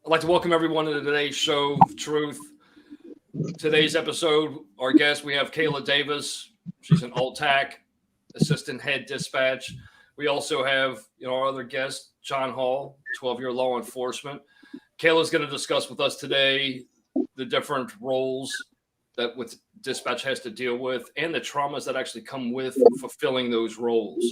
I'd like to welcome everyone to today's show, Truth. Today's episode, our guest, we have Kayla Davis. She's an alt-tac, assistant head dispatch. We also have, our other guest, John Hall, 12-year law enforcement. Kayla's going to discuss with us today the different roles that with dispatch has to deal with and the traumas that actually come with fulfilling those roles.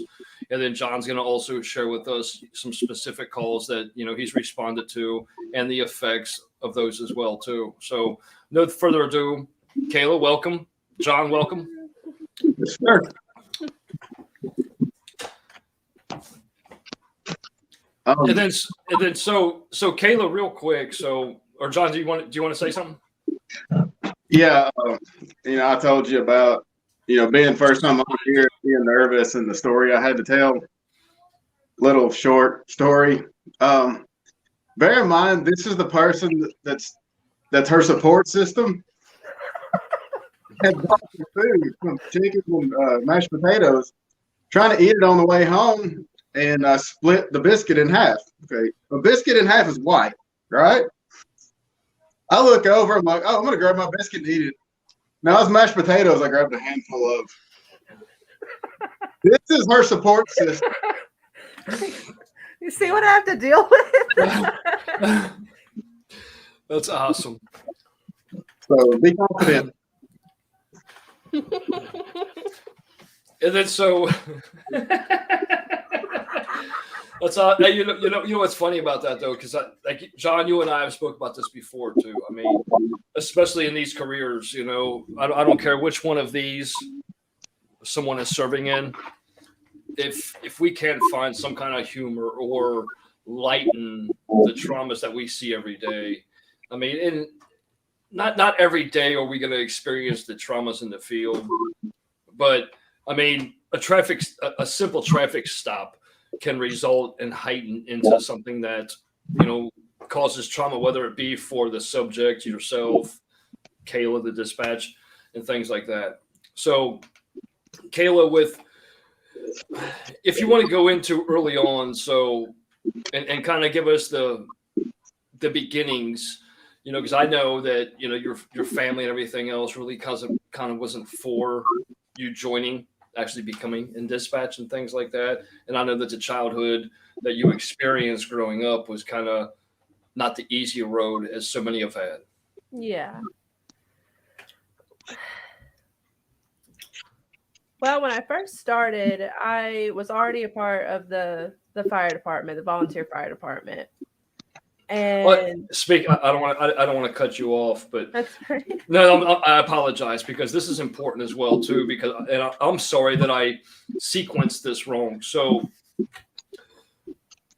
And then John's going to also share with us some specific calls that, he's responded to and the effects of those as well, too. So no further ado, Kayla, welcome. John, welcome. Yes, sir. And then so Kayla, real quick. Or John, do you want to say something? Yeah, I told you about, being first time on here, being nervous, and the story I had to tell. Little short story. Bear in mind, this is the person that's her support system. Had bought some food, some chicken and mashed potatoes, trying to eat it on the way home, and I split the biscuit in half. Okay, a biscuit in half is white, right? I look over, I'm like, oh, I'm going to grab my biscuit and eat it. Now it's mashed potatoes I grabbed a handful of. This is her support system. You see what I have to deal with? That's awesome. So be confident. And then so that's you know what's funny about that though, because like John, you and I have spoke about this before too. I mean, especially in these careers, I don't care which one of these someone is serving in. If we can't find some kind of humor or lighten the traumas that we see every day, I mean, and not every day are we going to experience the traumas in the field, but I mean, a simple traffic stop can result and heighten into something that, causes trauma, whether it be for the subject, yourself, Kayla, the dispatch, and things like that. So, Kayla, if you want to go into early on, and kind of give us the beginnings, because I know that, your family and everything else really kind of wasn't for you actually becoming in dispatch and things like that. And I know that the childhood that you experienced growing up was kind of not the easy road as so many have had. Yeah. Well, when I first started, I was already a part of the fire department, the volunteer fire department. And I don't want to cut you off, but that's right. No, I apologize because this is important as well too. And I'm sorry that I sequenced this wrong. So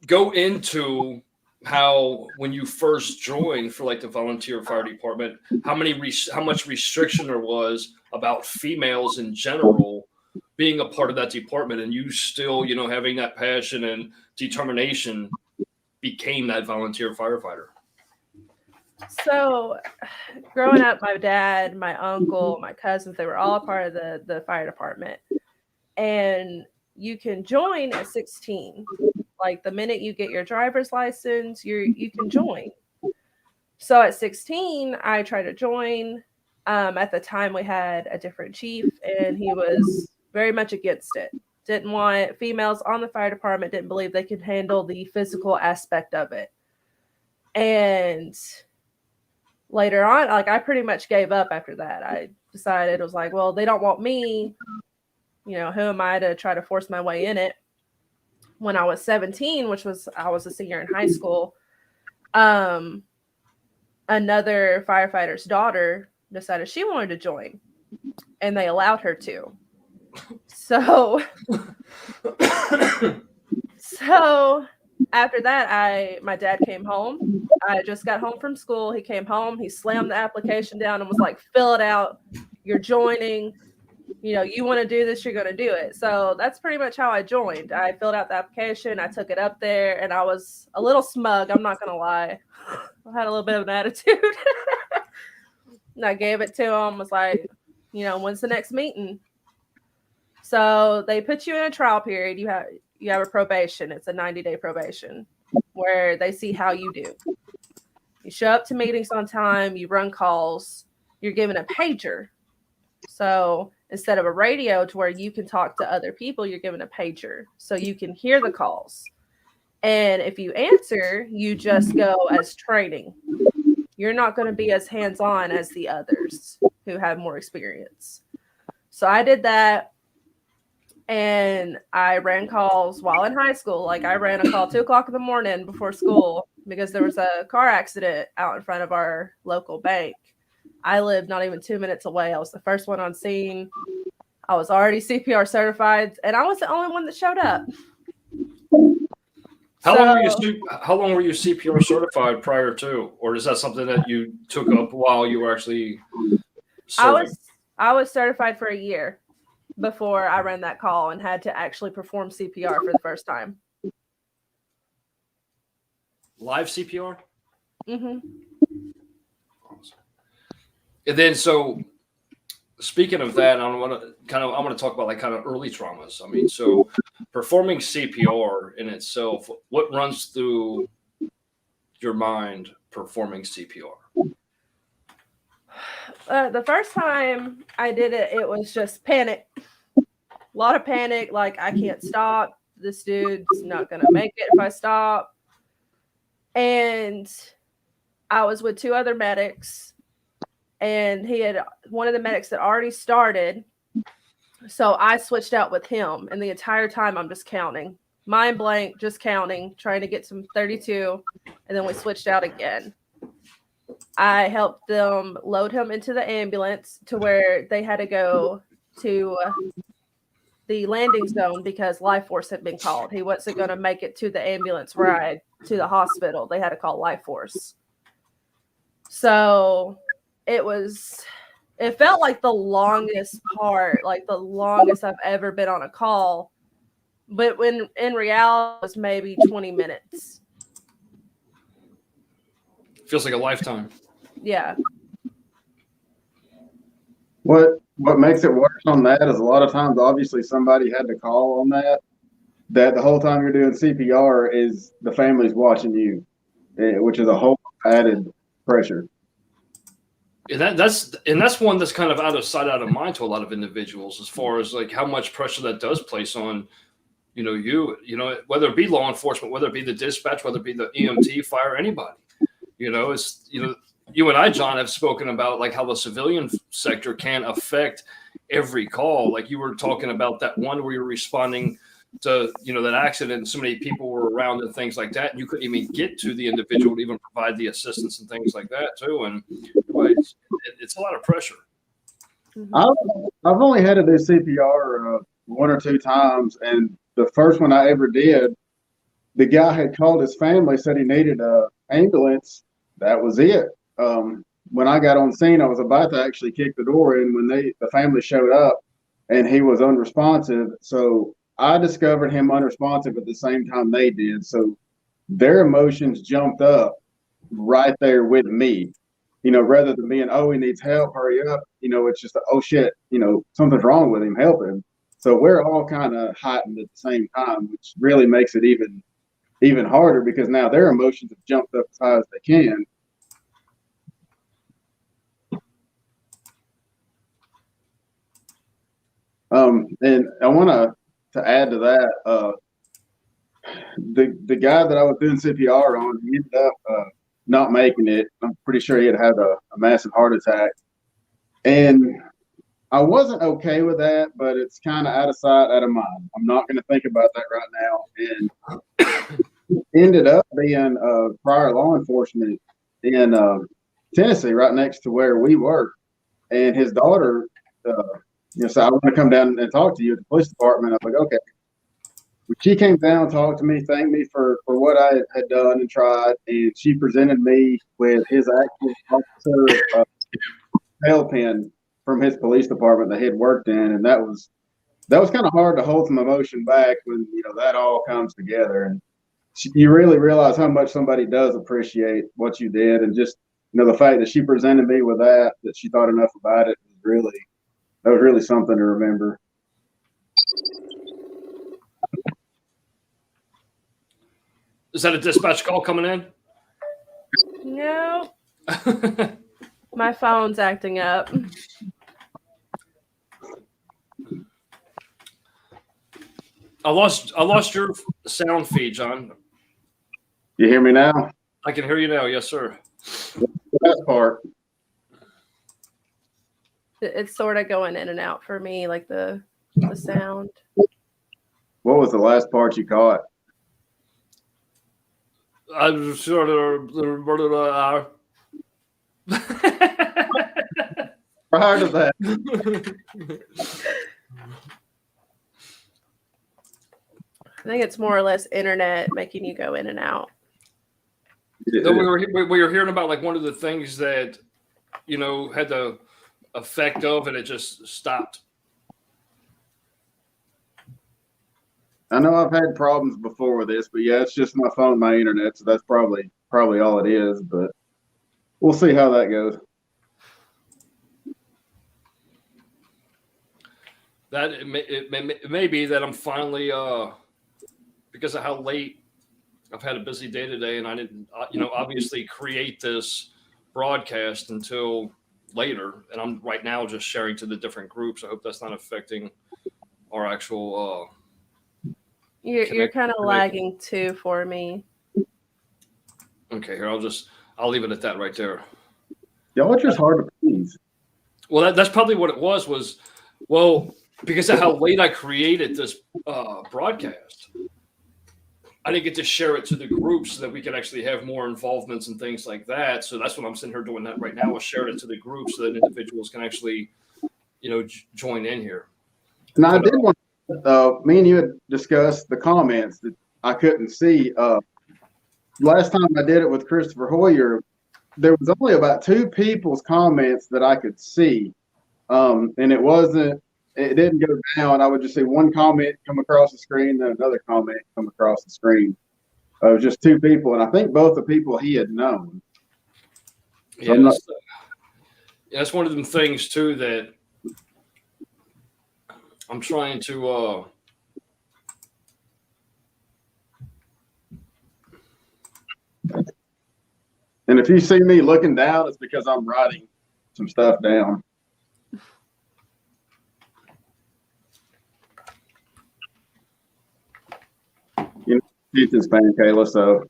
go into how when you first joined for like the volunteer fire department, how much restriction there was about females in general being a part of that department, and you still having that passion and determination became that volunteer firefighter. So growing up, my dad, my uncle, my cousins, they were all a part of the fire department. And you can join at 16. Like the minute you get your driver's license, you can join. So at 16, I tried to join. At the time, we had a different chief, and he was very much against it. Didn't want females on the fire department, didn't believe they could handle the physical aspect of it. And later on, like I pretty much gave up after that. I decided it was like, well, they don't want me. Who am I to try to force my way in it? When I was 17, I was a senior in high school, another firefighter's daughter decided she wanted to join, and they allowed her to. So after that, my dad came home. I just got home from school. He came home. He slammed the application down and was like, fill it out. You're joining. You want to do this, you're going to do it. So that's pretty much how I joined. I filled out the application. I took it up there, and I was a little smug. I'm not going to lie. I had a little bit of an attitude. And I gave it to him. Was like, when's the next meeting? So they put you in a trial period. You have a probation. It's a 90-day probation where they see how you do. You show up to meetings on time, you run calls, you're given a pager. So instead of a radio to where you can talk to other people, you're given a pager so you can hear the calls. And if you answer, you just go as training. You're not going to be as hands-on as the others who have more experience. So I did that, and I ran calls while in high school. Like I ran a call 2:00 in the morning before school because there was a car accident out in front of our local bank. I lived not even 2 minutes away. I was the first one on scene. I was already CPR certified, and I was the only one that showed up. How long were you CPR certified prior to, or is that something that you took up while you were actually serving? I was certified for a year before I ran that call and had to actually perform CPR for the first time. Live CPR? Mm-hmm. And then, so speaking of that, I want to talk about like kind of early traumas. I mean, so performing CPR in itself, what runs through your mind performing CPR? The first time I did it, it was just panic. A lot of panic. Like, I can't stop. This dude's not going to make it if I stop. And I was with two other medics, and one of the medics that already started. So I switched out with him, and the entire time I'm just counting. Mind blank, just counting, trying to get some 32, and then we switched out again. I helped them load him into the ambulance to where they had to go to the landing zone because life force had been called. He wasn't going to make it to the ambulance ride to the hospital. They had to call life force. So it felt like the longest part, like the longest I've ever been on a call. But when in reality, it was maybe 20 minutes. Feels like a lifetime. Yeah. What makes it worse on that is a lot of times, obviously, somebody had to call on that. That the whole time you're doing CPR is the family's watching you, which is a whole added pressure. And that's one that's kind of out of sight, out of mind to a lot of individuals, as far as like how much pressure that does place on, you, whether it be law enforcement, whether it be the dispatch, whether it be the EMT, fire, anybody. It's you and I, John, have spoken about like how the civilian sector can affect every call. Like you were talking about that one where you're responding to, that accident and so many people were around and things like that. And you couldn't even get to the individual to even provide the assistance and things like that too. And it's a lot of pressure. I've only had to do CPR one or two times. And the first one I ever did, the guy had called his family, said he needed an ambulance. That was it. When I got on scene, I was about to actually kick the door in when the family showed up, and he was unresponsive. So I discovered him unresponsive at the same time they did. So their emotions jumped up right there with me, rather than being, oh, he needs help, hurry up. It's just, oh shit, something's wrong with him, help him. So we're all kind of heightened at the same time, which really makes it even harder because now their emotions have jumped up as high as they can. And I want to add to that, the guy that I was doing CPR on, he ended up not making it. I'm pretty sure he had a massive heart attack. And I wasn't okay with that, but it's kind of out of sight, out of mind. I'm not going to think about that right now. And ended up being prior law enforcement in Tennessee, right next to where we work. And his daughter, said, I want to come down and talk to you at the police department. I was like, okay. She came down, talked to me, thanked me for what I had done and tried, and she presented me with his actual officer tail pin from his police department that he had worked in, and that was kind of hard to hold some emotion back when that all comes together, and you really realize how much somebody does appreciate what you did, and just the fact that she presented me with that she thought enough about it was really something to remember. Is that a dispatch call coming in? No, my phone's acting up. I lost your sound feed, John. You hear me now? I can hear you now. Yes, sir. The last part. It's sort of going in and out for me, like the sound. What was the last part you caught? I was sort of. Prior to that, I think it's more or less internet making you go in and out. No, we were hearing about like one of the things that had the effect of, and it just stopped. I know I've had problems before with this, but yeah, it's just my phone, my internet, so that's probably all it is. But we'll see how that goes. That it may be that I'm finally because of how late I've had a busy day today, and I didn't obviously create this broadcast until later, and I'm right now just sharing to the different groups. I hope that's not affecting our actual. You're kind of lagging too for me. Okay, here I'll leave it at that right there. Y'all are just hard to please. Well, that's probably what it was. Well, because of how late I created this broadcast, I didn't get to share it to the groups so that we could actually have more involvements and things like that. So that's what I'm sitting here doing that right now, is sharing it to the groups so that individuals can actually, join in here. And I did want me and you had discussed the comments that I couldn't see. Last time I did it with Christopher Hoyer, there was only about 2 people's comments that I could see. And it didn't go down. I would just see one comment come across the screen, then another comment come across the screen. It was just 2 people, and I think both the people he had known. So Yeah, that's one of them things too that I'm trying to. And if you see me looking down, it's because I'm writing some stuff down. You know, attention span, Kayla, so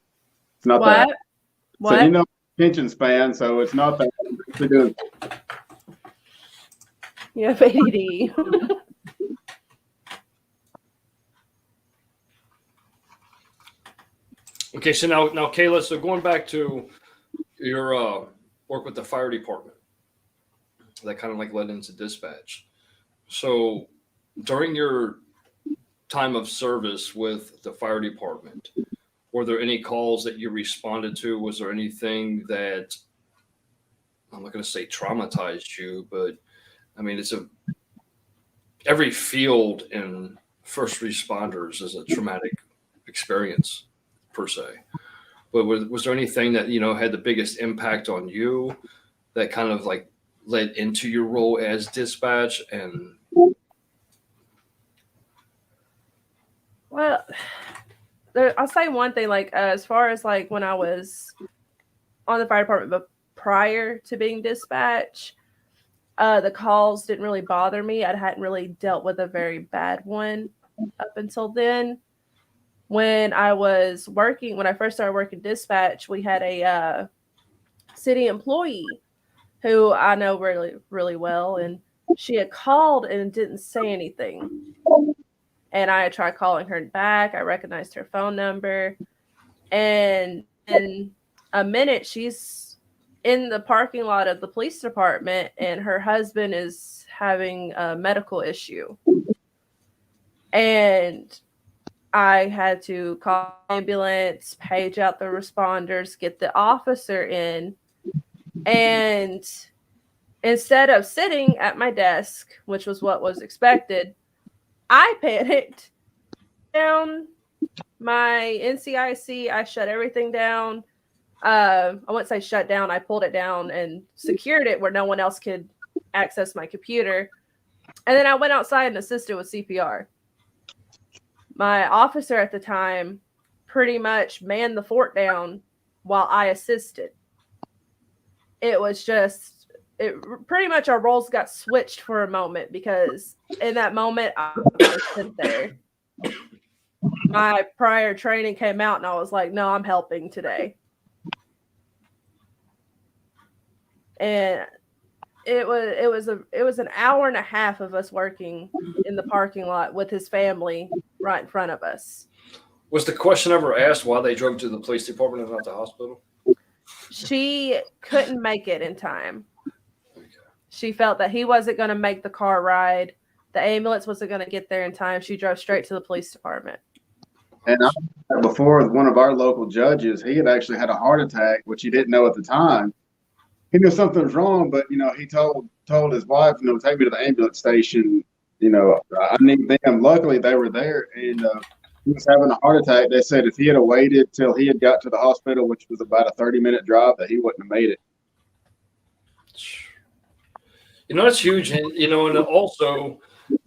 it's not that. What? So attention span, so it's not that. You have ADD. Okay, so now, Kayla, so going back to your work with the fire department, that kind of like led into dispatch. So during your time of service with the fire department, were there any calls that you responded to? Was there anything that, I'm not going to say traumatized you, but I mean, every field in first responders is a traumatic experience per se. But was there anything that, had the biggest impact on you that kind of like led into your role as dispatch? And Well, I'll say one thing, like as far as like when I was on the fire department, but prior to being dispatch, the calls didn't really bother me. I hadn't really dealt with a very bad one up until then. When I first started working dispatch, we had a city employee who I know really, really well, and she had called and didn't say anything. And I tried calling her back. I recognized her phone number. And in a minute, she's in the parking lot of the police department, and her husband is having a medical issue. And I had to call the ambulance, page out the responders, get the officer in. And instead of sitting at my desk, which was what was expected, I panicked. Down my NCIC, I shut everything down. I wouldn't say shut down. I pulled it down and secured it where no one else could access my computer. And then I went outside and assisted with CPR. My officer at the time pretty much manned the fort down while I assisted. it was just, it pretty much our roles got switched for a moment, because in that moment I was going to sit there. My prior training came out and I was like, no, I'm helping today. And it was an hour and a half of us working in the parking lot with his family right in front of us. Was the question ever asked why they drove to the police department and not the hospital? She couldn't make it in time. She felt that he wasn't going to make the car ride. The ambulance wasn't going to get there in time. She drove straight to the police department. And before, one of our local judges, he had actually had a heart attack, which he didn't know at the time. He knew something was wrong, but he told his wife, take me to the ambulance station. I need them. Luckily, they were there, and he was having a heart attack. They said if he had waited till he had got to the hospital, which was about a 30-minute drive, that he wouldn't have made it. That's huge, and and also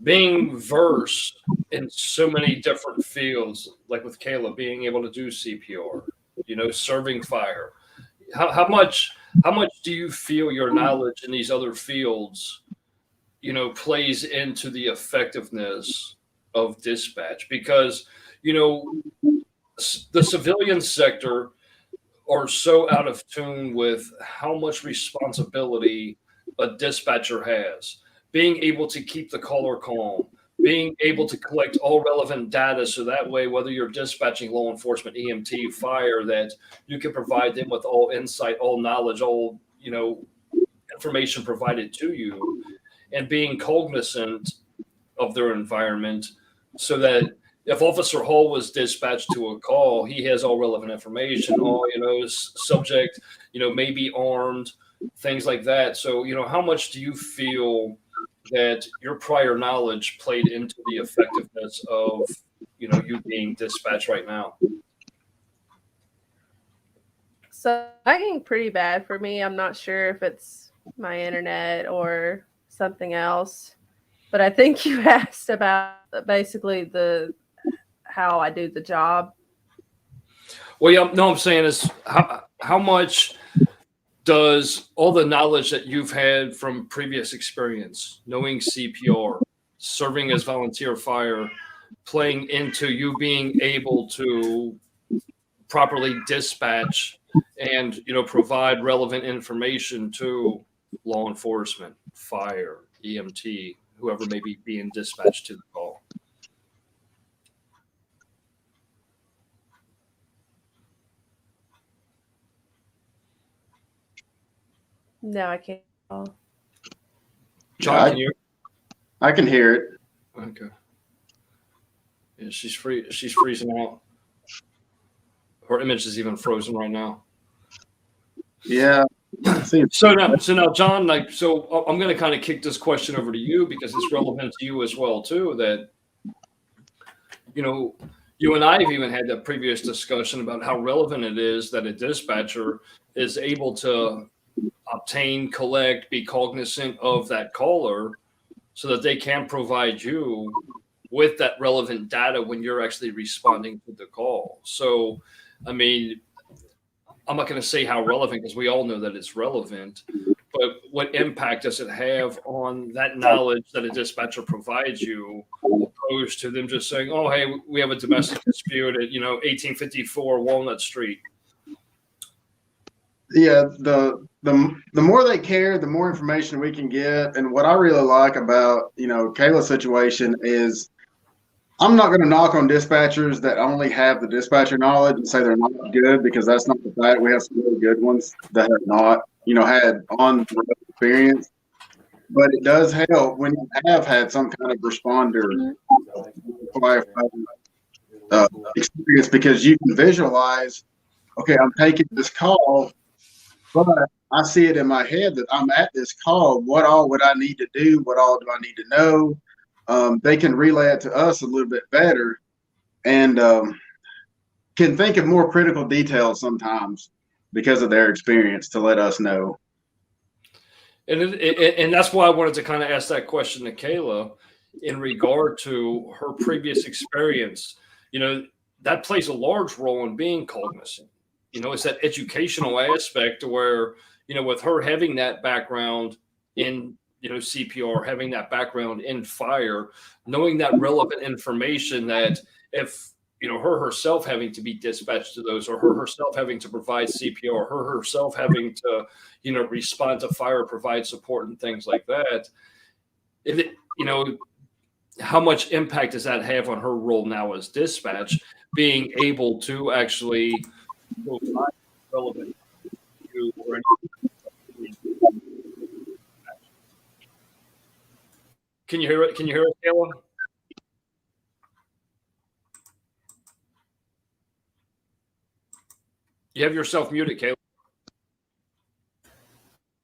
being versed in so many different fields, like with Kayla, being able to do CPR, serving fire. How much do you feel your knowledge in these other fields, plays into the effectiveness of dispatch? Because, the civilian sector are so out of tune with how much responsibility a dispatcher has, being able to keep the caller calm, being able to collect all relevant data, so that way, whether you're dispatching law enforcement, EMT, fire, that you can provide them with all insight, all knowledge, all information provided to you, and being cognizant of their environment, so that if Officer Hall was dispatched to a call, he has all relevant information, all subject, maybe armed, things like that. So how much do you feel that your prior knowledge played into the effectiveness of you being dispatched right now? So lagging pretty bad for me. I'm not sure if it's my internet or something else, but I think you asked about basically how I do the job. Well, yeah, no, I'm saying is how much does all the knowledge that you've had from previous experience, knowing CPR, serving as volunteer fire, playing into you being able to properly dispatch and provide relevant information to law enforcement, fire, EMT, whoever may be being dispatched to the call? No, I can't. John, can you? I can hear it. Okay. Yeah, she's freezing out. Her image is even frozen right now. Yeah. So now, John, I'm going to kind of kick this question over to you, because it's relevant to you as well too. That you and I have even had that previous discussion about how relevant it is that a dispatcher is able to obtain, collect, be cognizant of that caller, so that they can provide you with that relevant data when you're actually responding to the call. So, I mean, I'm not going to say how relevant, because we all know that it's relevant, but what impact does it have on that knowledge that a dispatcher provides you, opposed to them just saying, oh, hey, we have a domestic dispute at, 1854 Walnut Street? Yeah, the more they care, the more information we can get. And what I really like about Kayla's situation is, I'm not going to knock on dispatchers that only have the dispatcher knowledge and say they're not good, because that's not the fact. We have some really good ones that have not had on the road experience. But it does help when you have had some kind of responder experience, because you can visualize, okay, I'm taking this call, but I see it in my head that I'm at this call. What all would I need to do? What all do I need to know? They can relay it to us a little bit better, and can think of more critical details sometimes because of their experience to let us know. And that's why I wanted to kind of ask that question to Kayla in regard to her previous experience. That plays a large role in being cognizant. it's that educational aspect where, with her having that background in, CPR, having that background in fire, knowing that relevant information that if, her herself having to be dispatched to those, or her herself having to provide CPR, her herself having to, respond to fire, provide support and things like that. If it, how much impact does that have on her role now as dispatch, being able to actually provide relevant to or any. Can you hear it? Can you hear it, Kayla? You have yourself muted, Kayla.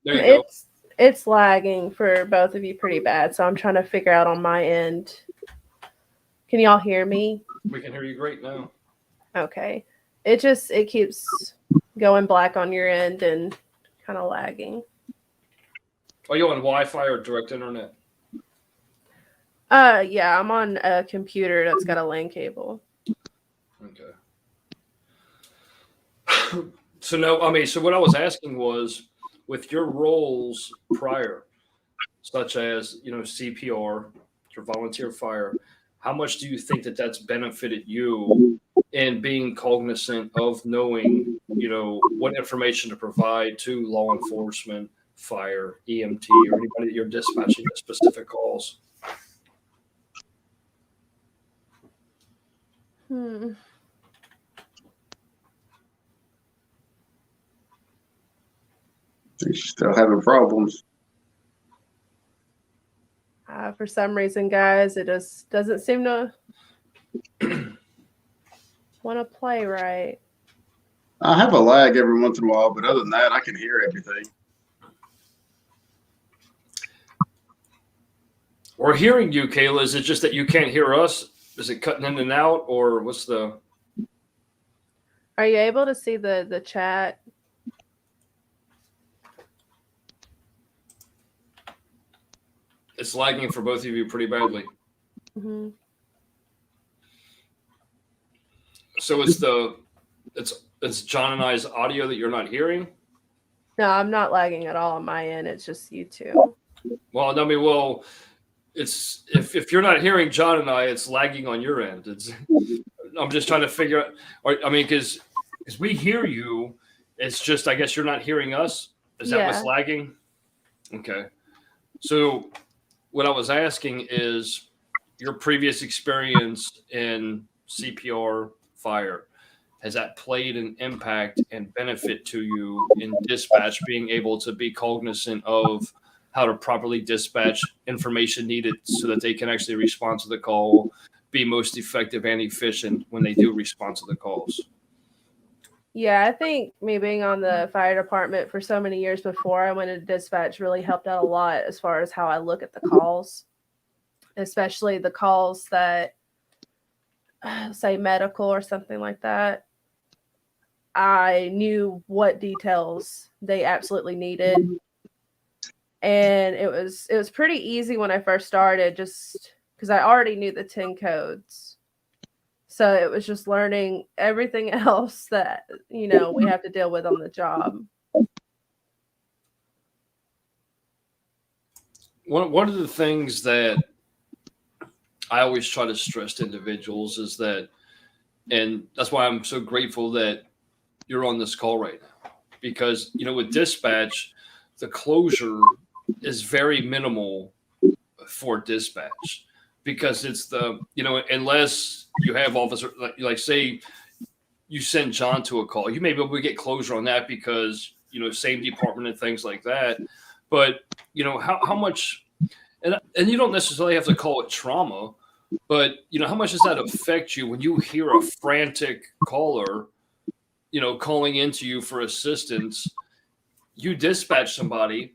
There you go. It's lagging for both of you pretty bad, so I'm trying to figure out on my end. Can y'all hear me? We can hear you great now. Okay. It keeps going black on your end and kind of lagging. Are you on Wi-Fi or direct internet? Yeah, I'm on a computer that's got a LAN cable. Okay. So no, I mean, so what I was asking was, with your roles prior, such as CPR, your volunteer fire, how much do you think that that's benefited you in being cognizant of knowing, what information to provide to law enforcement, fire, EMT, or anybody that you're dispatching to specific calls? She's still having problems. For some reason, guys, it just doesn't seem to want to play right. I have a lag every once in a while, but other than that, I can hear everything. We're hearing you, Kayla. Is it just that you can't hear us? Is it cutting in and out, or what's the? Are you able to see the chat? It's lagging for both of you pretty badly. Mm-hmm. So it's John and I's audio that you're not hearing? No, I'm not lagging at all on my end. It's just you two. Well, I mean, it's if you're not hearing John and I, it's lagging on your end. I'm just trying to figure out. I mean, because we hear you, it's just I guess you're not hearing us. Is that what's lagging? Okay. So what I was asking is your previous experience in CPR fire. Has that played an impact and benefit to you in dispatch, being able to be cognizant of how to properly dispatch information needed so that they can actually respond to the call, be most effective and efficient when they do respond to the calls? Yeah, I think me being on the fire department for so many years before I went into dispatch really helped out a lot as far as how I look at the calls, especially the calls that say medical or something like that. I knew what details they absolutely needed. And it was pretty easy when I first started, just because I already knew the 10 codes. So it was just learning everything else that, we have to deal with on the job. One of the things that I always try to stress to individuals is that, and that's why I'm so grateful that you're on this call right now, because, with dispatch, the closure is very minimal for dispatch, because it's unless you have officer, like say you send John to a call, you may be able to get closure on that because, same department and things like that. But, how much, and you don't necessarily have to call it trauma, but, how much does that affect you when you hear a frantic caller, calling into you for assistance? You dispatch somebody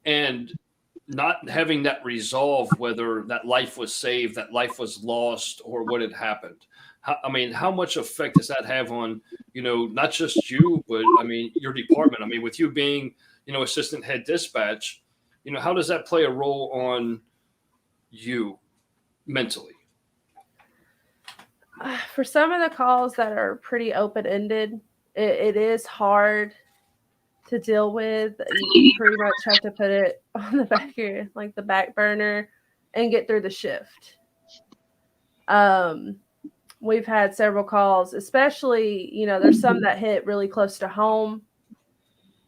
and not having that resolve, whether that life was saved, that life was lost, or what had happened. How much effect does that have on, not just you, but your department? With you being, assistant head dispatch, how does that play a role on you mentally? For some of the calls that are pretty open-ended, it is hard to deal with. You pretty much have to put it on the back of your, like the back burner and get through the shift. We've had several calls, especially, there's some that hit really close to home,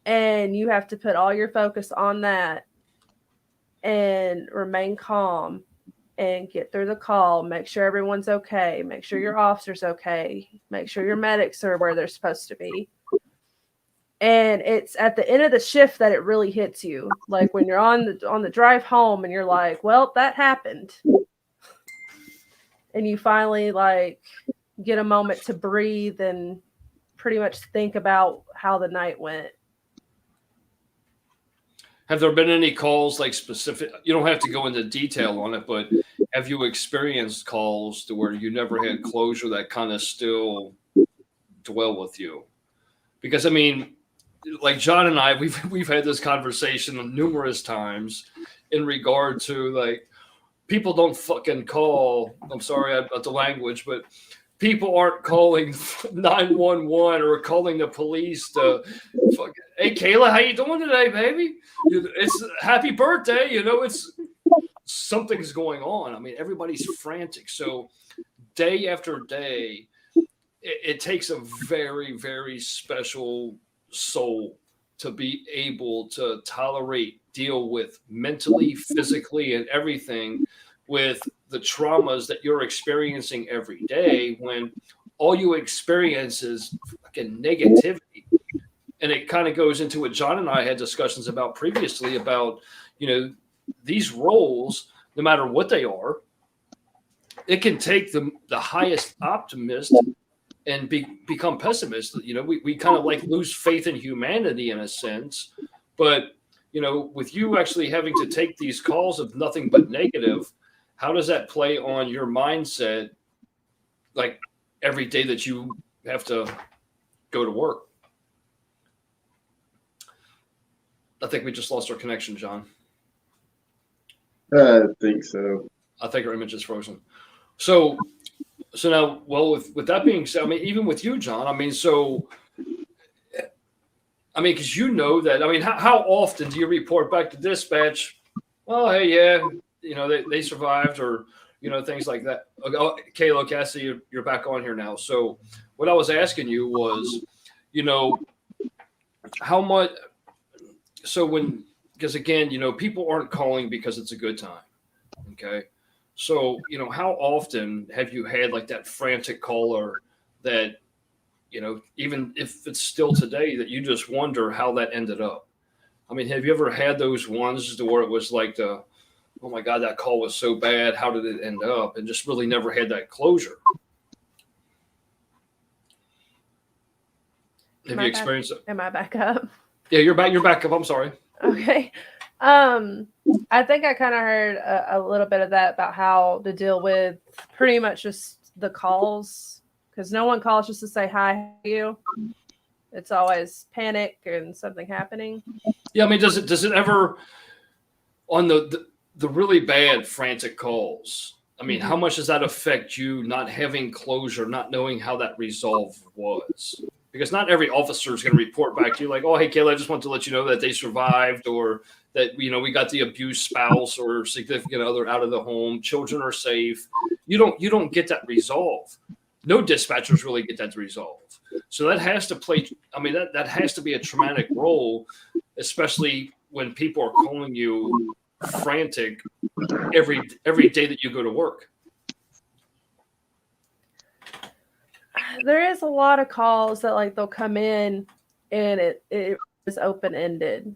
and you have to put all your focus on that and remain calm and get through the call, make sure everyone's okay, make sure your officer's okay, make sure your medics are where they're supposed to be. And it's at the end of the shift that it really hits you. Like when you're on the drive home and you're like, well, that happened. And you finally like get a moment to breathe and pretty much think about how the night went. Have there been any calls like specific? You don't have to go into detail on it, but have you experienced calls to where you never had closure that kind of still dwell with you? Because I mean, like John and I, we've had this conversation numerous times in regard to like people don't fucking call. I'm sorry about the language, but people aren't calling 911 or calling the police to fucking, hey Kayla, how you doing today, baby? It's happy birthday. It's something's going on. I mean, everybody's frantic. So day after day, it takes a very, very special soul to be able to tolerate, deal with mentally, physically, and everything with the traumas that you're experiencing every day when all you experience is fucking negativity. And it kind of goes into what John and I had discussions about previously about, these roles, no matter what they are, it can take the highest optimist and become pessimist. We kind of like lose faith in humanity in a sense, but with you actually having to take these calls of nothing but negative, how does that play on your mindset, like every day that you have to go to work? I think we just lost our connection, John. I think so. I think our image is frozen. So now, well, with that being said, I mean, even with you, John, I mean, because that, I mean, how often do you report back to dispatch? Oh, hey, yeah, they survived, or things like that. Oh, Kayla, okay, I see you're back on here now. So what I was asking you was, how much. So because again, people aren't calling because it's a good time. Okay. So, how often have you had like that frantic caller that, even if it's still today, that you just wonder how that ended up? I mean, have you ever had those ones to where it was like oh my God, that call was so bad. How did it end up? And just really never had that closure. Have you experienced it? Am I back up? Yeah, you're back. You're back up. I'm sorry. Okay. I think I kind of heard a little bit of that about how to deal with pretty much just the calls, because no one calls just to say hi to you. It's always panic and something happening. Yeah, I mean, does it ever on the really bad frantic calls? I mean, how much does that affect you not having closure, not knowing how that resolve was? Because not every officer is going to report back to you like, oh, hey, Kayla, I just want to let you know that they survived, or that, we got the abused spouse or significant other out of the home. Children are safe. You don't get that resolve. No dispatchers really get that resolve. So that has to play. I mean, that has to be a traumatic role, especially when people are calling you frantic every day that you go to work. There is a lot of calls that like they'll come in and it is open-ended.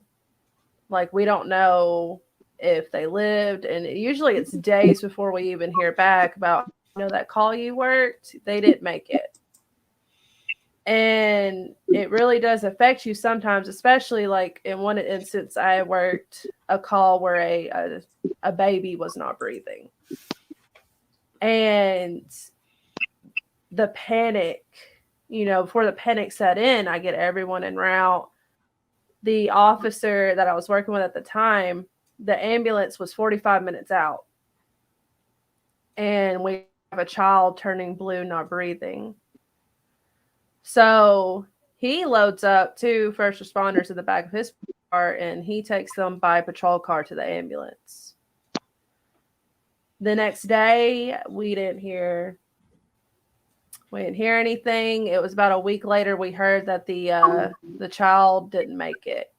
Like we don't know if they lived, and usually it's days before we even hear back about, that call you worked, they didn't make it. And it really does affect you sometimes, especially like in one instance, I worked a call where a baby was not breathing. And the panic, before the panic set in, I get everyone en route. The officer that I was working with at the time, the ambulance was 45 minutes out. And we have a child turning blue, not breathing. So he loads up 2 first responders in the back of his car, and he takes them by patrol car to the ambulance. The next day, we didn't hear anything. It was about a week later we heard that the child didn't make it.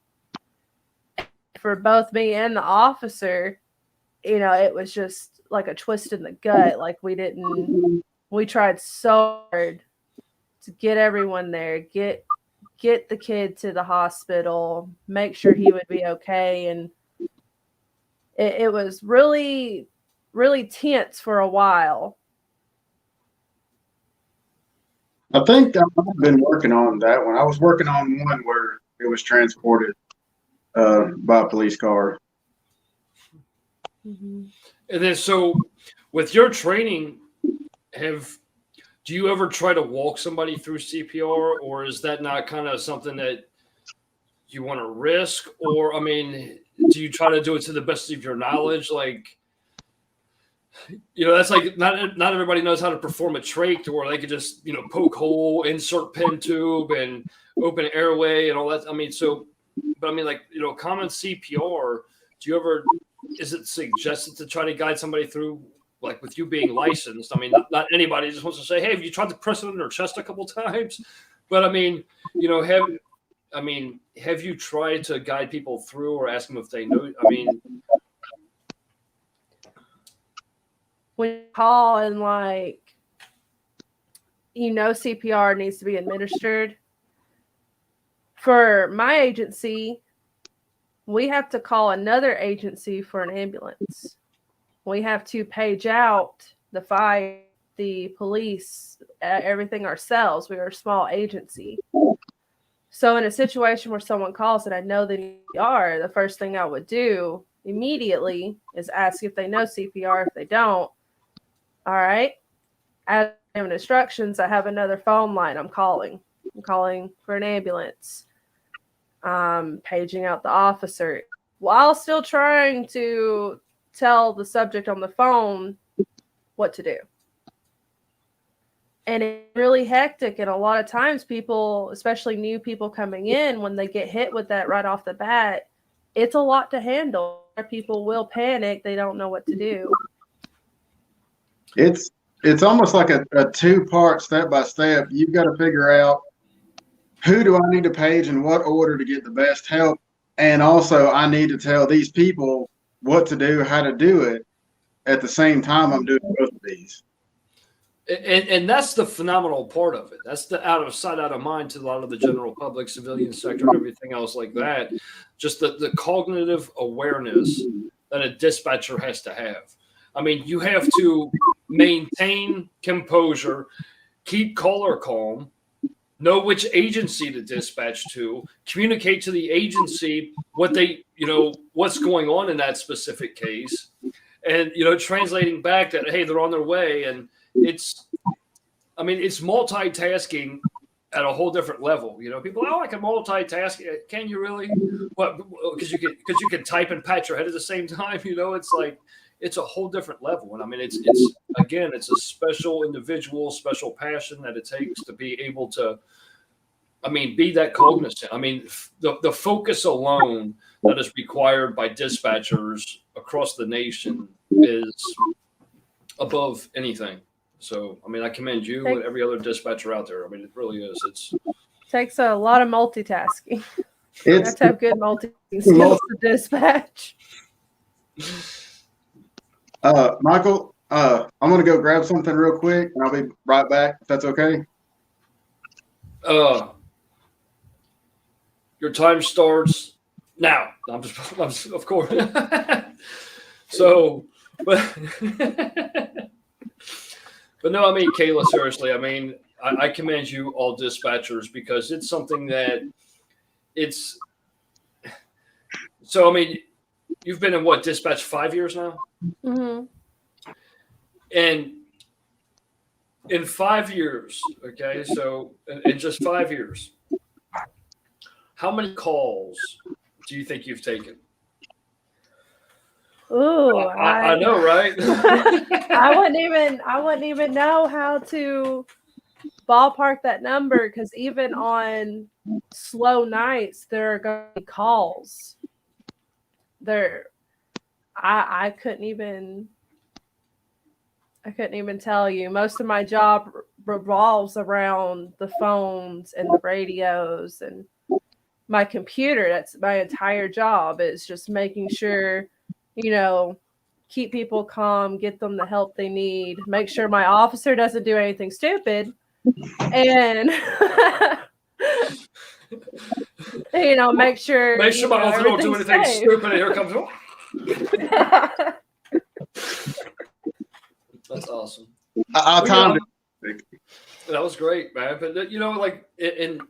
For both me and the officer, it was just like a twist in the gut. Like we tried so hard to get everyone there, get the kid to the hospital, make sure he would be okay. And it was really, really tense for a while. I think I've been working on that one. I was working on one where it was transported by a police car. Mm-hmm. And then, so with your training, do you ever try to walk somebody through CPR, or is that not kind of something that you want to risk? Or, I mean, do you try to do it to the best of your knowledge? Like, that's like not everybody knows how to perform a trach, or they could just, poke hole, insert pen tube, and open airway and all that. I mean, but I mean, like, common CPR, is it suggested to try to guide somebody through, like with you being licensed? I mean, not anybody just wants to say, hey, have you tried to press it in their chest a couple times? But I mean, have you tried to guide people through or ask them if they know? I mean, when you call and CPR needs to be administered. For my agency, we have to call another agency for an ambulance. We have to page out the fire, the police, everything ourselves. We are a small agency. So in a situation where someone calls and I know they are, the first thing I would do immediately is ask if they know CPR. If they don't, all right, as I have instructions, I have another phone line I'm calling for an ambulance. Paging out the officer while still trying to tell the subject on the phone what to do. And it's really hectic. And a lot of times people, especially new people coming in, when they get hit with that right off the bat, it's a lot to handle. People will panic. They don't know what to do. It's almost like a 2-part step by step. You've got to figure out, who do I need to page in what order to get the best help? And also, I need to tell these people what to do, how to do it at the same time I'm doing both of these. And that's the phenomenal part of it. That's the out of sight, out of mind to a lot of the general public, civilian sector, and everything else like that. Just the cognitive awareness that a dispatcher has to have. I mean, you have to maintain composure, keep caller calm, know which agency to dispatch to, communicate to the agency what what's going on in that specific case, and translating back that, hey, they're on their way. And it's multitasking at a whole different level. People, I can multitask. Can you really? What? Because you can type and pat your head at the same time. It's like, it's a whole different level. And I mean, it's a special individual, special passion that it takes to be able to, be that cognizant. I mean, the focus alone that is required by dispatchers across the nation is above anything. So, I commend you and every other dispatcher out there. It really is. It takes a lot of multitasking. You have to have good multitasking skills to dispatch. Michael, I'm going to go grab something real quick, and I'll be right back, if that's okay. Your time starts now. I'm just of course. So, but no, Kayla, seriously, I commend you, all dispatchers, because it's something that you've been in dispatch 5 years now? Mm-hmm. And in 5 years, okay, so in just 5 years, how many calls do you think you've taken? Ooh, I know, right? I wouldn't even know how to ballpark that number, because even on slow nights, there are going to be calls. I couldn't even tell you. Most of my job revolves around the phones and the radios and my computer. That's my entire job, is just making sure, keep people calm, get them the help they need, make sure my officer doesn't do anything stupid, and make sure my officer don't do anything safe. stupid. And here comes one. That's awesome. I timed it. That was great, man. But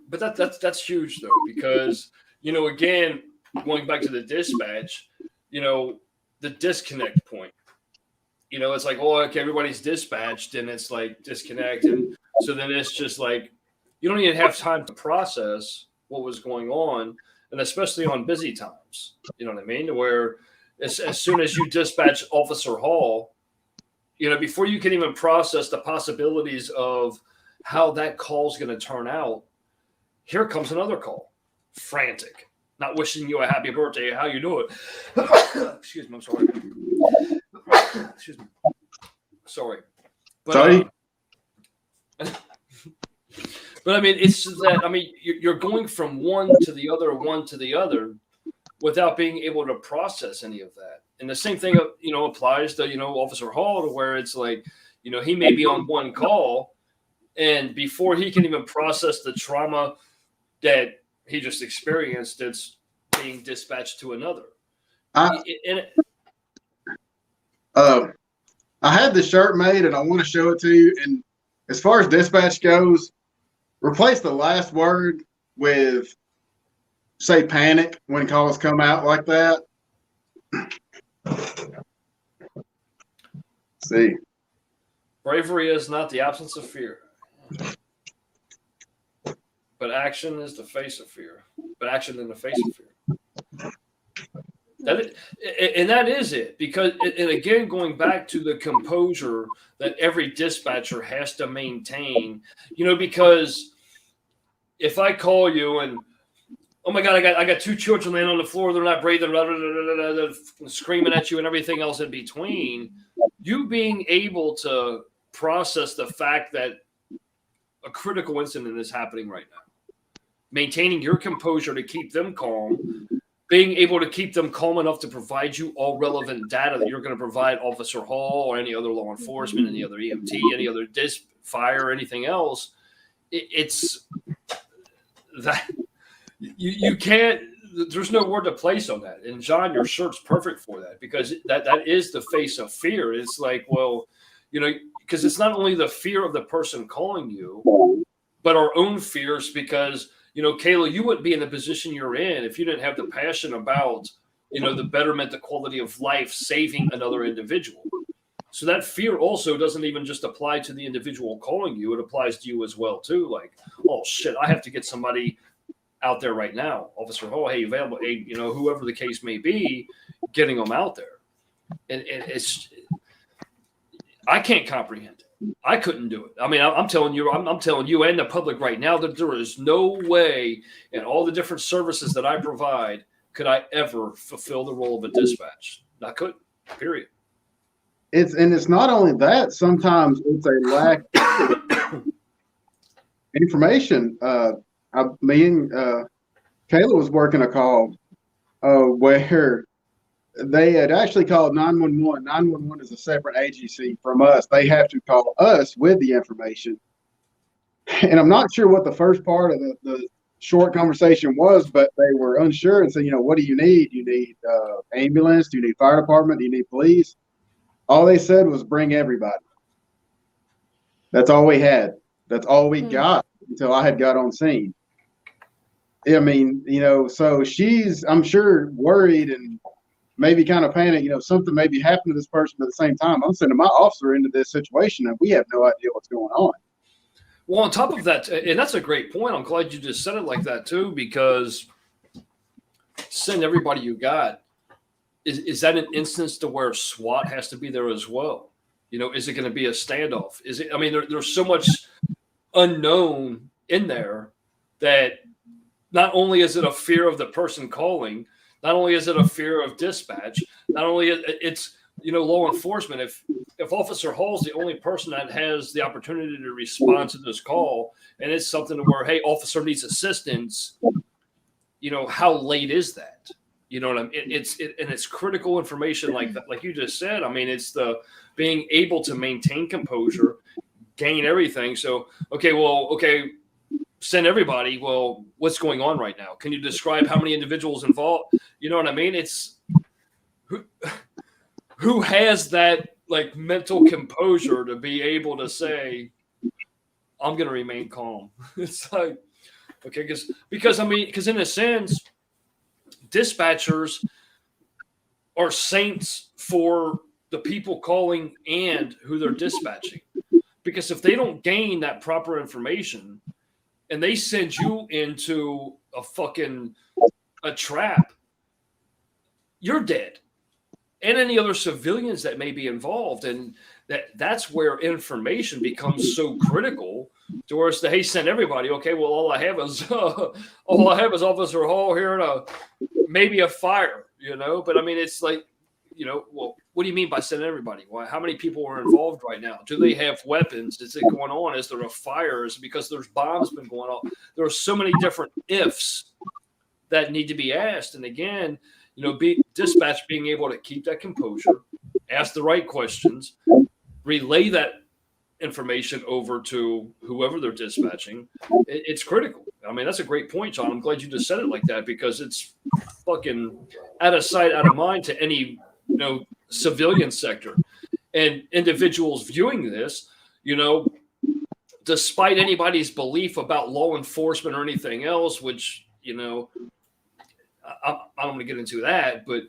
but that's huge though, because again, going back to the dispatch, the disconnect point. It's like, oh, okay, everybody's dispatched, and it's like disconnect, and so then it's just like you don't even have time to process what was going on, and especially on busy times. You know what I mean? Where as soon as you dispatch Officer Hall, before you can even process the possibilities of how that call's going to turn out, here comes another call, frantic, not wishing you a happy birthday. How you doing? Excuse me, I'm sorry. Excuse me. Sorry. But, Sorry. But I mean, it's that, you're going from one to the other without being able to process any of that. And the same thing, applies to, Officer Hall, to where it's like, he may be on one call, and before he can even process the trauma that he just experienced, it's being dispatched to another. I had the shirt made, and I want to show it to you. And as far as dispatch goes, replace the last word with, say, panic when calls come out like that. See. Bravery is not the absence of fear, but action is the face of fear. But action in the face of fear. That is it. Because, and again, going back to the composure that every dispatcher has to maintain, because if I call you and, oh my God, I got two children laying on the floor, they're not breathing, they're screaming at you and everything else in between, you being able to process the fact that a critical incident is happening right now, maintaining your composure to keep them calm, being able to keep them calm enough to provide you all relevant data that you're going to provide Officer Hall or any other law enforcement, any other EMT, any other fire, anything else. It's that you can't, there's no word to place on that. And John, your shirt's perfect for that, because that is the face of fear. It's like, well, because it's not only the fear of the person calling you, but our own fears, because Kayla, you wouldn't be in the position you're in if you didn't have the passion about, the betterment, the quality of life, saving another individual. So that fear also doesn't even just apply to the individual calling you. It applies to you as well, too. Like, oh, shit, I have to get somebody out there right now. Officer Hall, hey, available, hey, whoever the case may be, getting them out there. And it's, I can't comprehend it. I couldn't do it. I'm telling you and the public right now that there is no way in all the different services that I provide could I ever fulfill the role of a dispatch. I couldn't, period. It's not only that, sometimes it's a lack of information. Me and Kayla was working a call where they had actually called 911. 911 is a separate agency from us. They have to call us with the information. And I'm not sure what the first part of the short conversation was, but they were unsure and said, what do you need? Do you need ambulance? Do you need fire department? Do you need police? All they said was bring everybody. That's all we had. That's all we got until I had got on scene. So she's, I'm sure, worried and maybe kind of panic, something may be happening to this person, but at the same time, I'm sending my officer into this situation and we have no idea what's going on. Well, on top of that, and that's a great point. I'm glad you just said it like that too, because send everybody you got. Is that an instance to where SWAT has to be there as well? Is it going to be a standoff? Is it, there's so much unknown in there that not only is it a fear of the person calling, not only is it a fear of dispatch, not only it's law enforcement. If Officer Hall's the only person that has the opportunity to respond to this call, and it's something where, hey, officer needs assistance, how late is that? You know what I mean? It's critical information like that, like you just said. I mean, it's the being able to maintain composure, gain everything. So, okay, send everybody. Well, what's going on right now? Can you describe how many individuals involved? You know what I mean? It's who has that like mental composure to be able to say, I'm going to remain calm. It's like, okay, because in a sense, dispatchers are saints for the people calling and who they're dispatching. Because if they don't gain that proper information and they send you into a trap, you're dead. And any other civilians that may be involved. And that's where information becomes so critical to where it's hey, send everybody. Okay, well, all I have is Officer Hall here and maybe a fire, But I mean, it's like, well, what do you mean by sending everybody? Why? How many people are involved right now? Do they have weapons? Is it going on? Is there a fire? Is it because there's bombs been going on? There are so many different ifs that need to be asked. And again, dispatch being able to keep that composure, ask the right questions, relay that information over to whoever they're dispatching. It's critical. I mean, that's a great point, John. I'm glad you just said it like that because it's fucking out of sight, out of mind to any, civilian sector. And individuals viewing this, despite anybody's belief about law enforcement or anything else, which, I don't want to get into that, but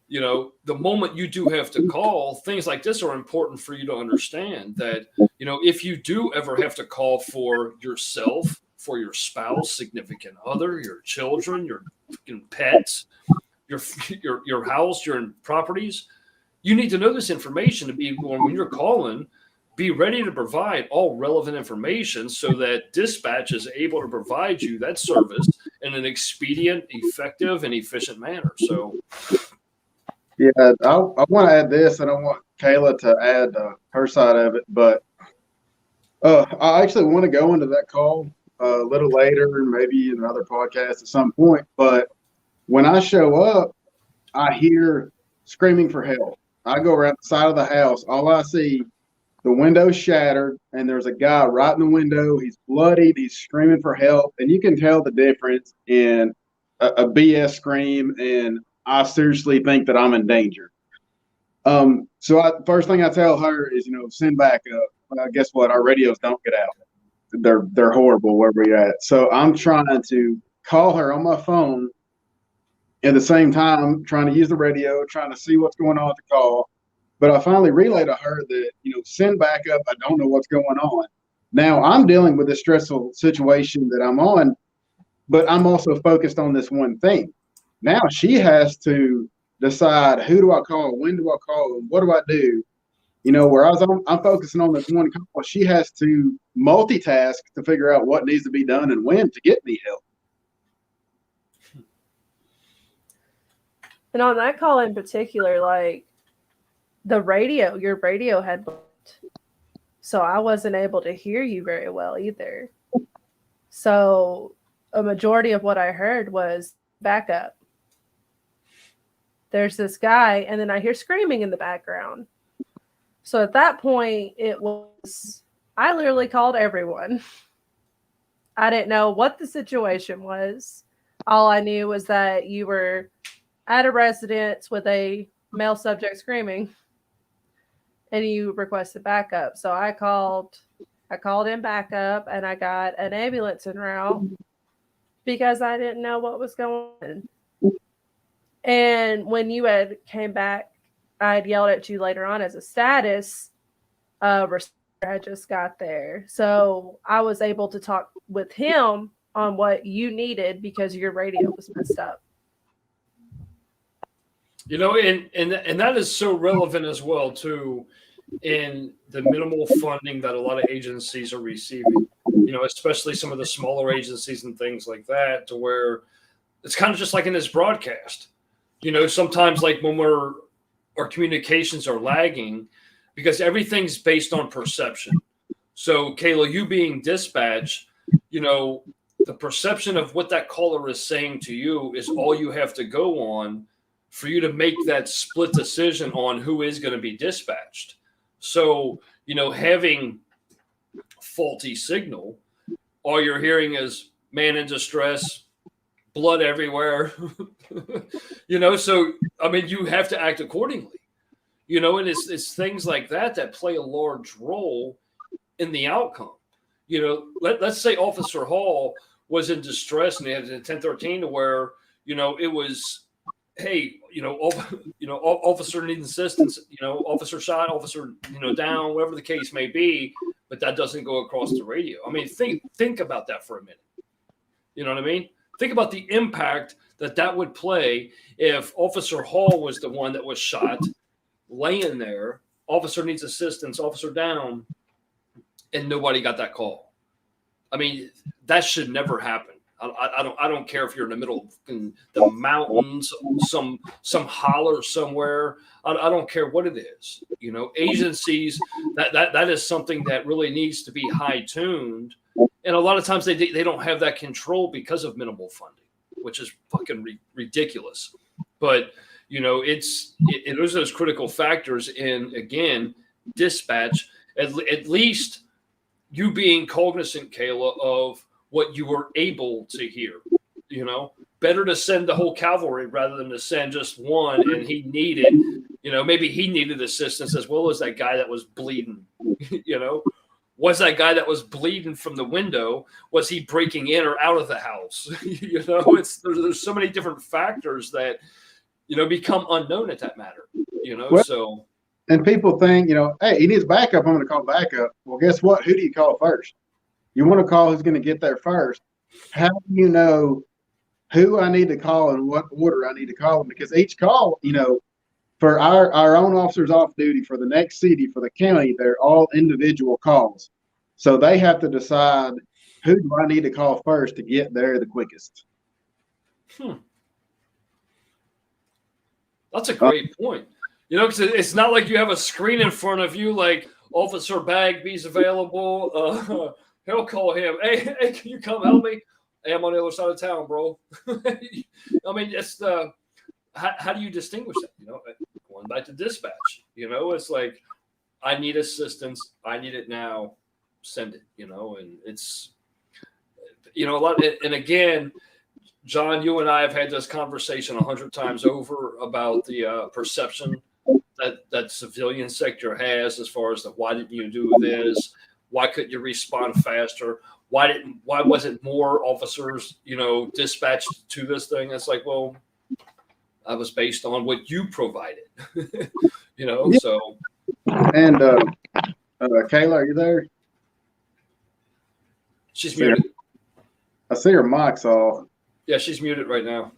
the moment you do have to call, things like this are important for you to understand that, if you do ever have to call for yourself, for your spouse, significant other, your children, your pets, your house, your properties, you need to know this information to be when you're calling, be ready to provide all relevant information so that dispatch is able to provide you that service in an expedient, effective, and efficient manner. So, yeah, I want to add this, and I want Kayla to add her side of it. But I actually want to go into that call a little later, maybe in another podcast at some point. But when I show up, I hear screaming for help. I go around the side of the house. All I see, the window's shattered, and there's a guy right in the window. He's bloodied. He's screaming for help. And you can tell the difference in a BS scream and I seriously think that I'm in danger. So first thing I tell her is, send back up. Guess what? Our radios don't get out. They're horrible where we're at. So I'm trying to call her on my phone at the same time, trying to use the radio, trying to see what's going on with the call. But I finally relayed to her that, send back up. I don't know what's going on. Now I'm dealing with this stressful situation that I'm on, but I'm also focused on this one thing. Now she has to decide who do I call, when do I call, and what do I do? Whereas I'm focusing on this one call, she has to multitask to figure out what needs to be done and when to get me help. And on that call in particular, like your radio had bumped. So I wasn't able to hear you very well either. So a majority of what I heard was backup. There's this guy, and then I hear screaming in the background. So at that point, I literally called everyone. I didn't know what the situation was. All I knew was that you were at a residence with a male subject screaming, and you requested backup. So I called in backup, and I got an ambulance en route because I didn't know what was going on. And when you had came back, I had yelled at you later on as a status. Had just got there, so I was able to talk with him on what you needed because your radio was messed up. And that is so relevant as well too, in the minimal funding that a lot of agencies are receiving. especially some of the smaller agencies and things like that, to where it's kind of just like in this broadcast. Sometimes like when our communications are lagging because everything's based on perception. So Kayla, you being dispatch, the perception of what that caller is saying to you is all you have to go on for you to make that split decision on who is going to be dispatched. So, having faulty signal, all you're hearing is man in distress, blood everywhere. So I mean, you have to act accordingly. And it's things like that play a large role in the outcome. Let's say Officer Hall was in distress and he had a 1013 to where it was, hey, officer needs assistance, officer shot, officer down, whatever the case may be, but that doesn't go across the radio. I mean, think about that for a minute. You know what I mean? Think about the impact that would play if Officer Hall was the one that was shot, laying there, officer needs assistance, officer down, and nobody got that call. I mean, that should never happen. I don't care if you're in the middle of the mountains, some holler somewhere. I don't care what it is. Agencies, that is something that really needs to be high tuned. And a lot of times they don't have that control because of minimal funding, which is fucking ridiculous. But it is those critical factors in, again, dispatch. At least you being cognizant, Kayla, of what you were able to hear. Better to send the whole cavalry rather than to send just one, and he needed, maybe he needed assistance as well as that guy that was bleeding. Was that guy that was bleeding from the window, was he breaking in or out of the house? There's so many different factors that become unknown at that matter. So. And people think, hey, he needs backup. I'm going to call backup. Well, guess what? Who do you call first? You want to call who's going to get there first. How do you know who I need to call and what order I need to call them? Because each call, for our own officers off duty, for the next city, for the county, they're all individual calls. So they have to decide, who do I need to call first to get there the quickest? That's a great point. Because it's not like you have a screen in front of you, like Officer Bagby's available. He'll call him. Hey, can you come help me? Hey, I'm on the other side of town, bro. I mean, it's how do you distinguish that? Going back to dispatch, it's like, I need assistance. I need it now. Send it, and it's, a lot. And again, John, you and I have had this conversation 100 times over about the perception that civilian sector has as far as why didn't you do this? Why couldn't you respond faster? Why wasn't more officers, dispatched to this thing? It's like, well, that was based on what you provided, so. And Kayla, are you there? She's muted. I see her mic's off. Yeah, she's muted right now.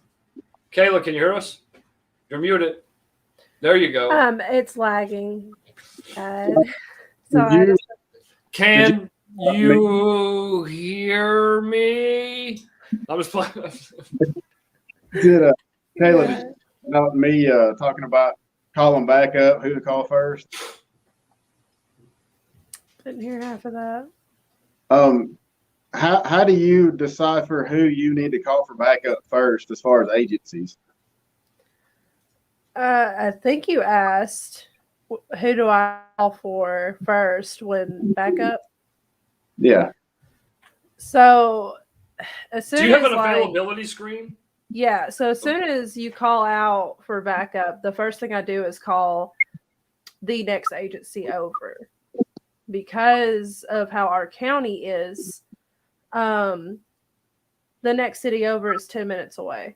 Kayla, can you hear us? You're There you go. It's lagging. So Can you hear me? I was playing. Did Kayla not me talking about calling back up, who to call first? Didn't hear half of that. How do you decipher who you need to call for backup first as far as agencies? I think you asked, who do I call for first when backup? Yeah. So as soon do you have as, an availability screen? Yeah. So as soon as you call out for backup, the first thing I do is call the next agency over. Because of how our county is, the next city over is 10 minutes away.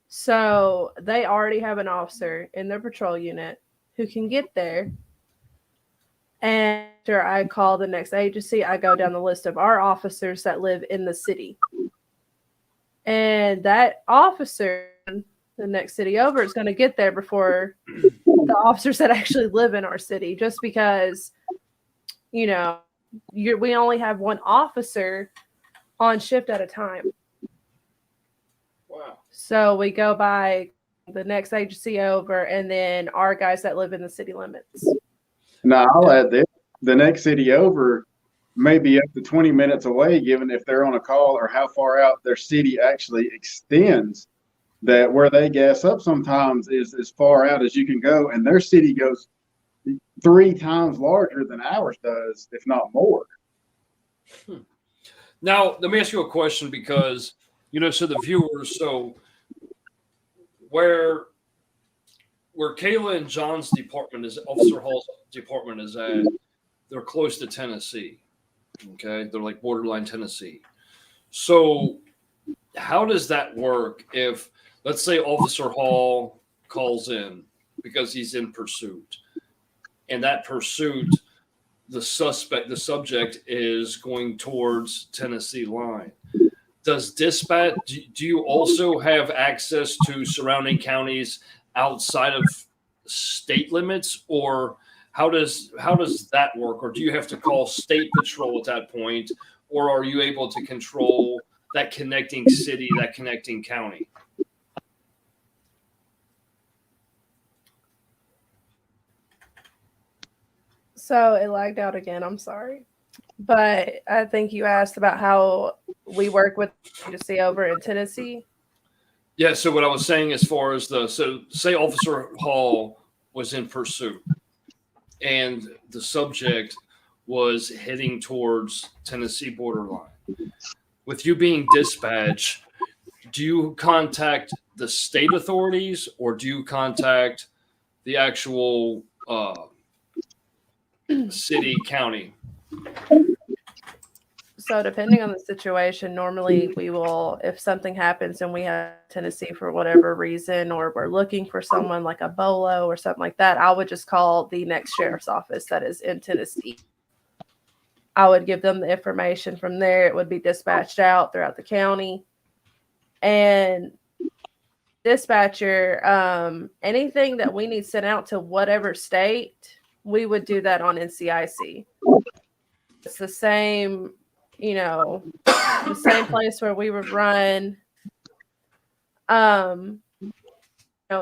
So they already have an officer in their patrol unit who can get there. And after I call the next agency, I go down the list of our officers that live in the city. And that officer, the next city over, is going to get there before the officers that actually live in our city, just because, we only have one officer on shift at a time. Wow. So we go by the next agency over, and then our guys that live in the city limits. Now, I'll add this. The next city over may be up to 20 minutes away, given if they're on a call or how far out their city actually extends. That where they gas up sometimes is as far out as you can go, and their city goes 3 times larger than ours does, if not more. Now, let me ask you a question because, so the viewers, so where Kayla and John's department is, Officer Hall's department is at, they're close to Tennessee. Okay. They're like borderline Tennessee. So how does that work if, let's say, Officer Hall calls in because he's in pursuit, and that pursuit, the subject is going towards Tennessee line? Does dispatch, do you also have access to surrounding counties outside of state limits, or how does that work? Or do you have to call state patrol at that point, or are you able to control that connecting city, that connecting county? So it lagged out again. I'm sorry. But I think you asked about how we work with agency over in Tennessee. Yeah, so what I was saying as far as say Officer Hall was in pursuit and the subject was heading towards Tennessee borderline. With you being dispatched, do you contact the state authorities or do you contact the actual city, county? So depending on the situation, normally we will, if something happens and we have Tennessee for whatever reason, or we're looking for someone like a bolo or something like that, I would just call the next sheriff's office that is in Tennessee. I would give them the information from there. It would be dispatched out throughout the county. And dispatcher, anything that we need sent out to whatever state, we would do that on NCIC. It's the same, the same place where we would run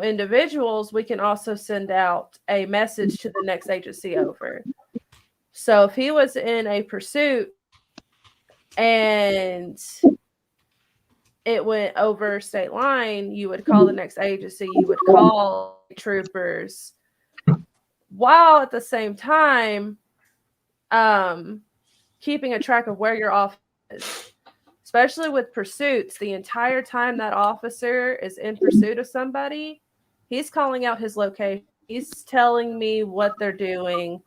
individuals. We can also send out a message to the next agency over. So if he was in a pursuit and it went over state line, you would call the next agency, you would call troopers, while at the same time keeping a track of where your officer is. Especially with pursuits, the entire time that officer is in pursuit of somebody, he's calling out his location. He's telling me what they're doing,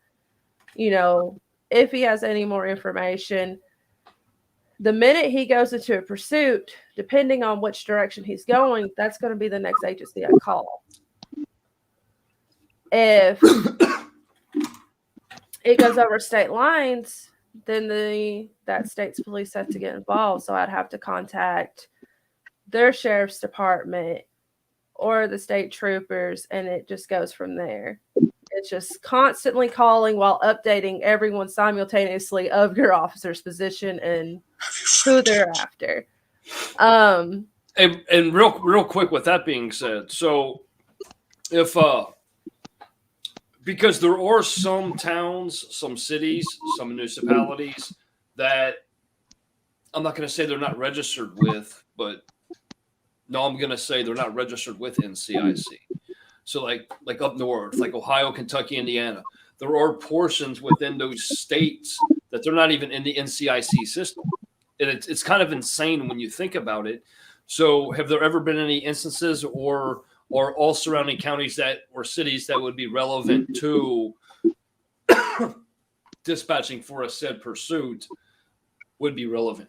if he has any more information. The minute he goes into a pursuit, depending on which direction he's going, that's going to be the next agency I call. If it goes over state lines, then that state's police have to get involved. So I'd have to contact their sheriff's department or the state troopers, and it just goes from there. It's just constantly calling while updating everyone simultaneously of your officer's position and who they're after. And real quick, with that being said, so if because there are some towns, some cities, some municipalities that I'm not going to say they're not registered with, but no, I'm going to say they're not registered with NCIC. So like up north, like Ohio, Kentucky, Indiana, there are portions within those states that they're not even in the NCIC system. And it's kind of insane when you think about it. So have there ever been any instances or all surrounding counties or cities that would be relevant to dispatching for a said pursuit would be relevant?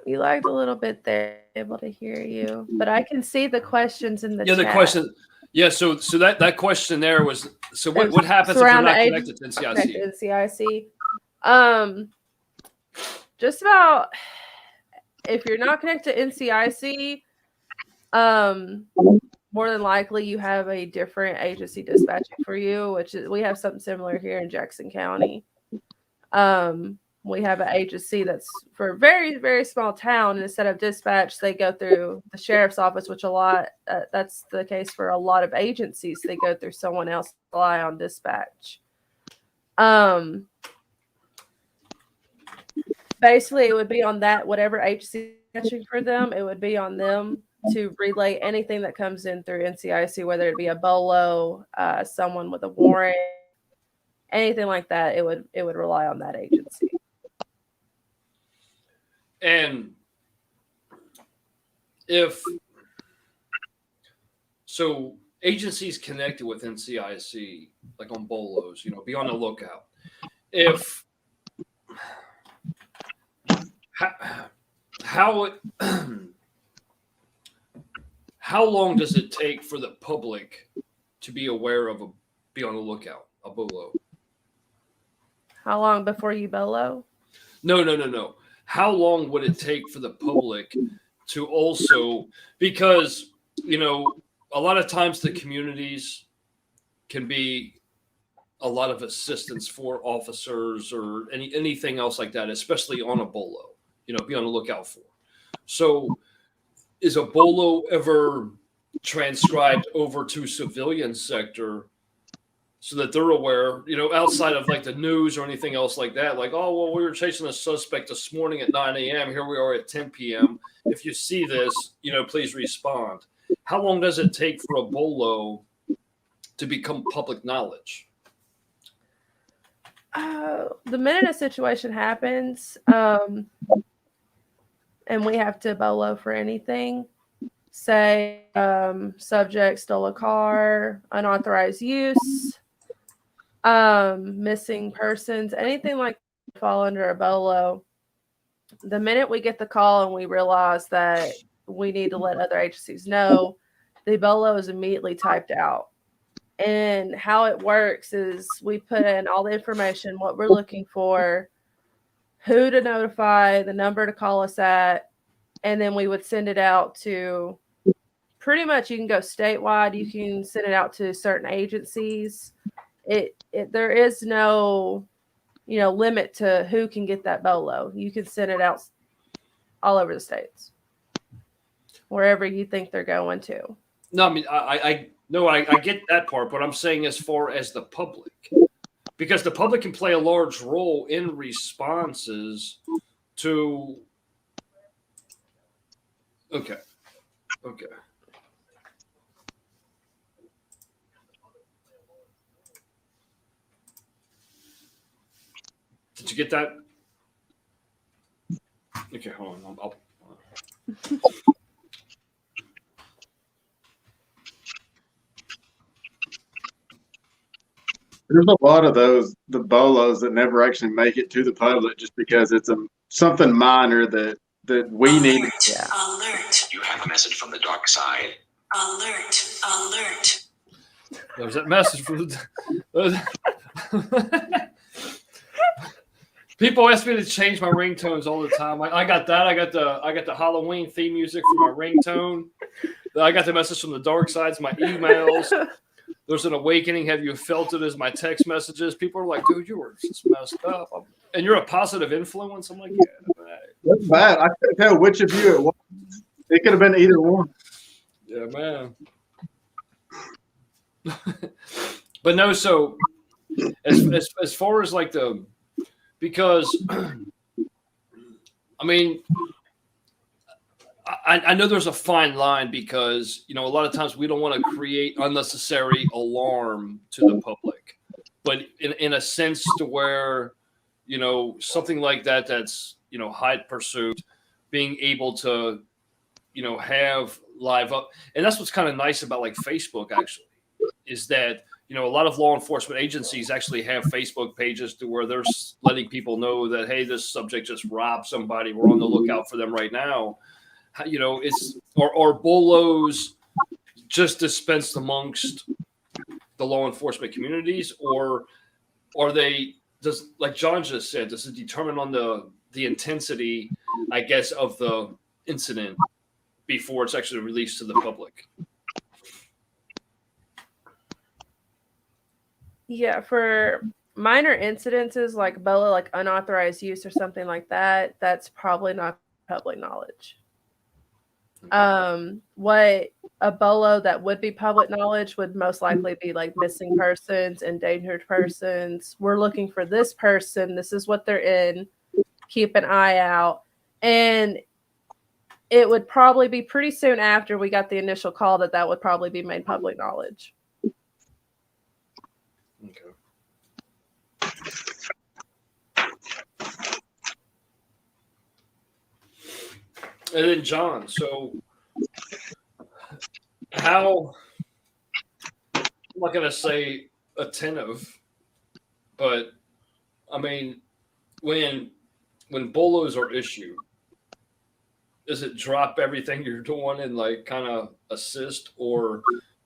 You lagged a little bit there, able to hear you, but I can see the questions in the chat. The question. Yeah, so that question there was, so what happens if you're not connected to NCIC? Just about, if you're not connected to NCIC, more than likely you have a different agency dispatching for you, which is, we have something similar here in Jackson County. We have an agency that's for a very, very small town, and instead of dispatch, they go through the sheriff's office, which that's the case for a lot of agencies. They go through someone else to rely on dispatch. Basically, it would be on that, whatever agency dispatching for them, it would be on them to relay anything that comes in through NCIC, whether it be a BOLO, someone with a warrant, anything like that. It would rely on that agency. And if so, agencies connected with NCIC, like on BOLOs, be on the lookout. If how long does it take for the public to be aware of be on the lookout, a BOLO? How long before you BOLO? No. How long would it take for the public to also, because, a lot of times the communities can be a lot of assistance for officers or anything else like that, especially on a BOLO, be on the lookout for. So is a BOLO ever transcribed over to civilian sector so that they're aware, outside of like the news or anything else like that? Like, oh, well, we were chasing a suspect this morning at 9 a.m. Here we are at 10 p.m. If you see this, please respond. How long does it take for a BOLO to become public knowledge? The minute a situation happens, and we have to BOLO for anything, say subject stole a car, unauthorized use, missing persons, anything like that fall under a BOLO. The minute we get the call and we realize that we need to let other agencies know, the BOLO is immediately typed out. And how it works is we put in all the information, what we're looking for, who to notify, the number to call us at, and then we would send it out to pretty much, you can go statewide, you can send it out to certain agencies. There is no, limit to who can get that BOLO. You can send it out all over the states, wherever you think they're going to. No, I mean, I get that part, but I'm saying as far as the public, because the public can play a large role in responses to. Okay. Did you get that? Okay, hold on. I'll There's a lot of the BOLOs that never actually make it to the public just because it's something minor that we need. Yeah. Alert. You have a message from the dark side. Alert. There's that message from people ask me to change my ringtones all the time. I got that. I got the Halloween theme music for my ringtone. I got the message from the dark sides, my emails. There's an awakening. Have you felt it? As my text messages. People are like, dude, you were just messed up. And you're a positive influence. I'm like, yeah. That's bad. I couldn't tell which of you it was. It could have been either one. Yeah, man. But no, so as far as like because I mean, I know there's a fine line because, a lot of times we don't want to create unnecessary alarm to the public, but in a sense to where, something like that's, high pursuit, being able to, have live up. And that's what's kind of nice about like Facebook actually is that, a lot of law enforcement agencies actually have Facebook pages to where they're letting people know that, hey, this subject just robbed somebody. We're on the lookout for them right now. It's or BOLOs just dispensed amongst the law enforcement communities, or are they just like John just said? Does it determine on the intensity, I guess, of the incident before it's actually released to the public? Yeah, for minor incidences like BOLA, like unauthorized use or something like that, that's probably not public knowledge. What a BOLO that would be public knowledge would most likely be like missing persons, endangered persons. We're looking for this person. This is what they're in. Keep an eye out. And it would probably be pretty soon after we got the initial call that would probably be made public knowledge. Okay. And then John, so how, I'm not going to say attentive, but I mean, when bolos are issued, does it drop everything you're doing and like kind of assist, or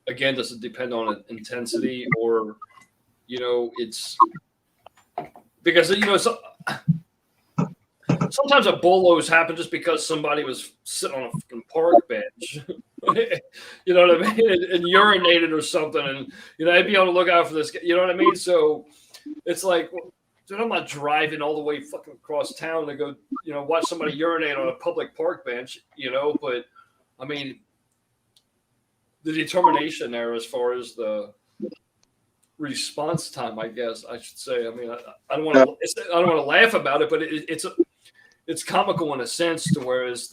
again, does it depend on intensity, or it's because so, sometimes a bolos happen just because somebody was sitting on a fucking park bench, you know what I mean, and urinated or something, and I'd be on the lookout for this, you know what I mean? So it's like, well, dude, I'm not driving all the way fucking across town to go, watch somebody urinate on a public park bench, but I mean, the determination there as far as the response time, I guess I should say. I mean, I don't want to laugh about it, but it's comical in a sense to whereas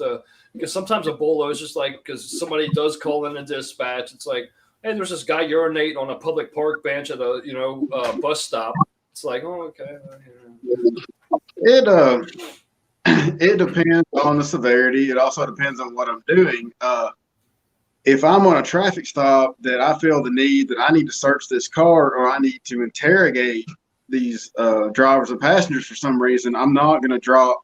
because sometimes a bolo is just like, because somebody does call in a dispatch, it's like, hey, there's this guy urinating on a public park bench at a bus stop. It's like, oh, okay. It depends on the severity. It also depends on what I'm doing. If I'm on a traffic stop that I feel the need that I need to search this car or I need to interrogate these drivers and passengers for some reason, I'm not going to drop,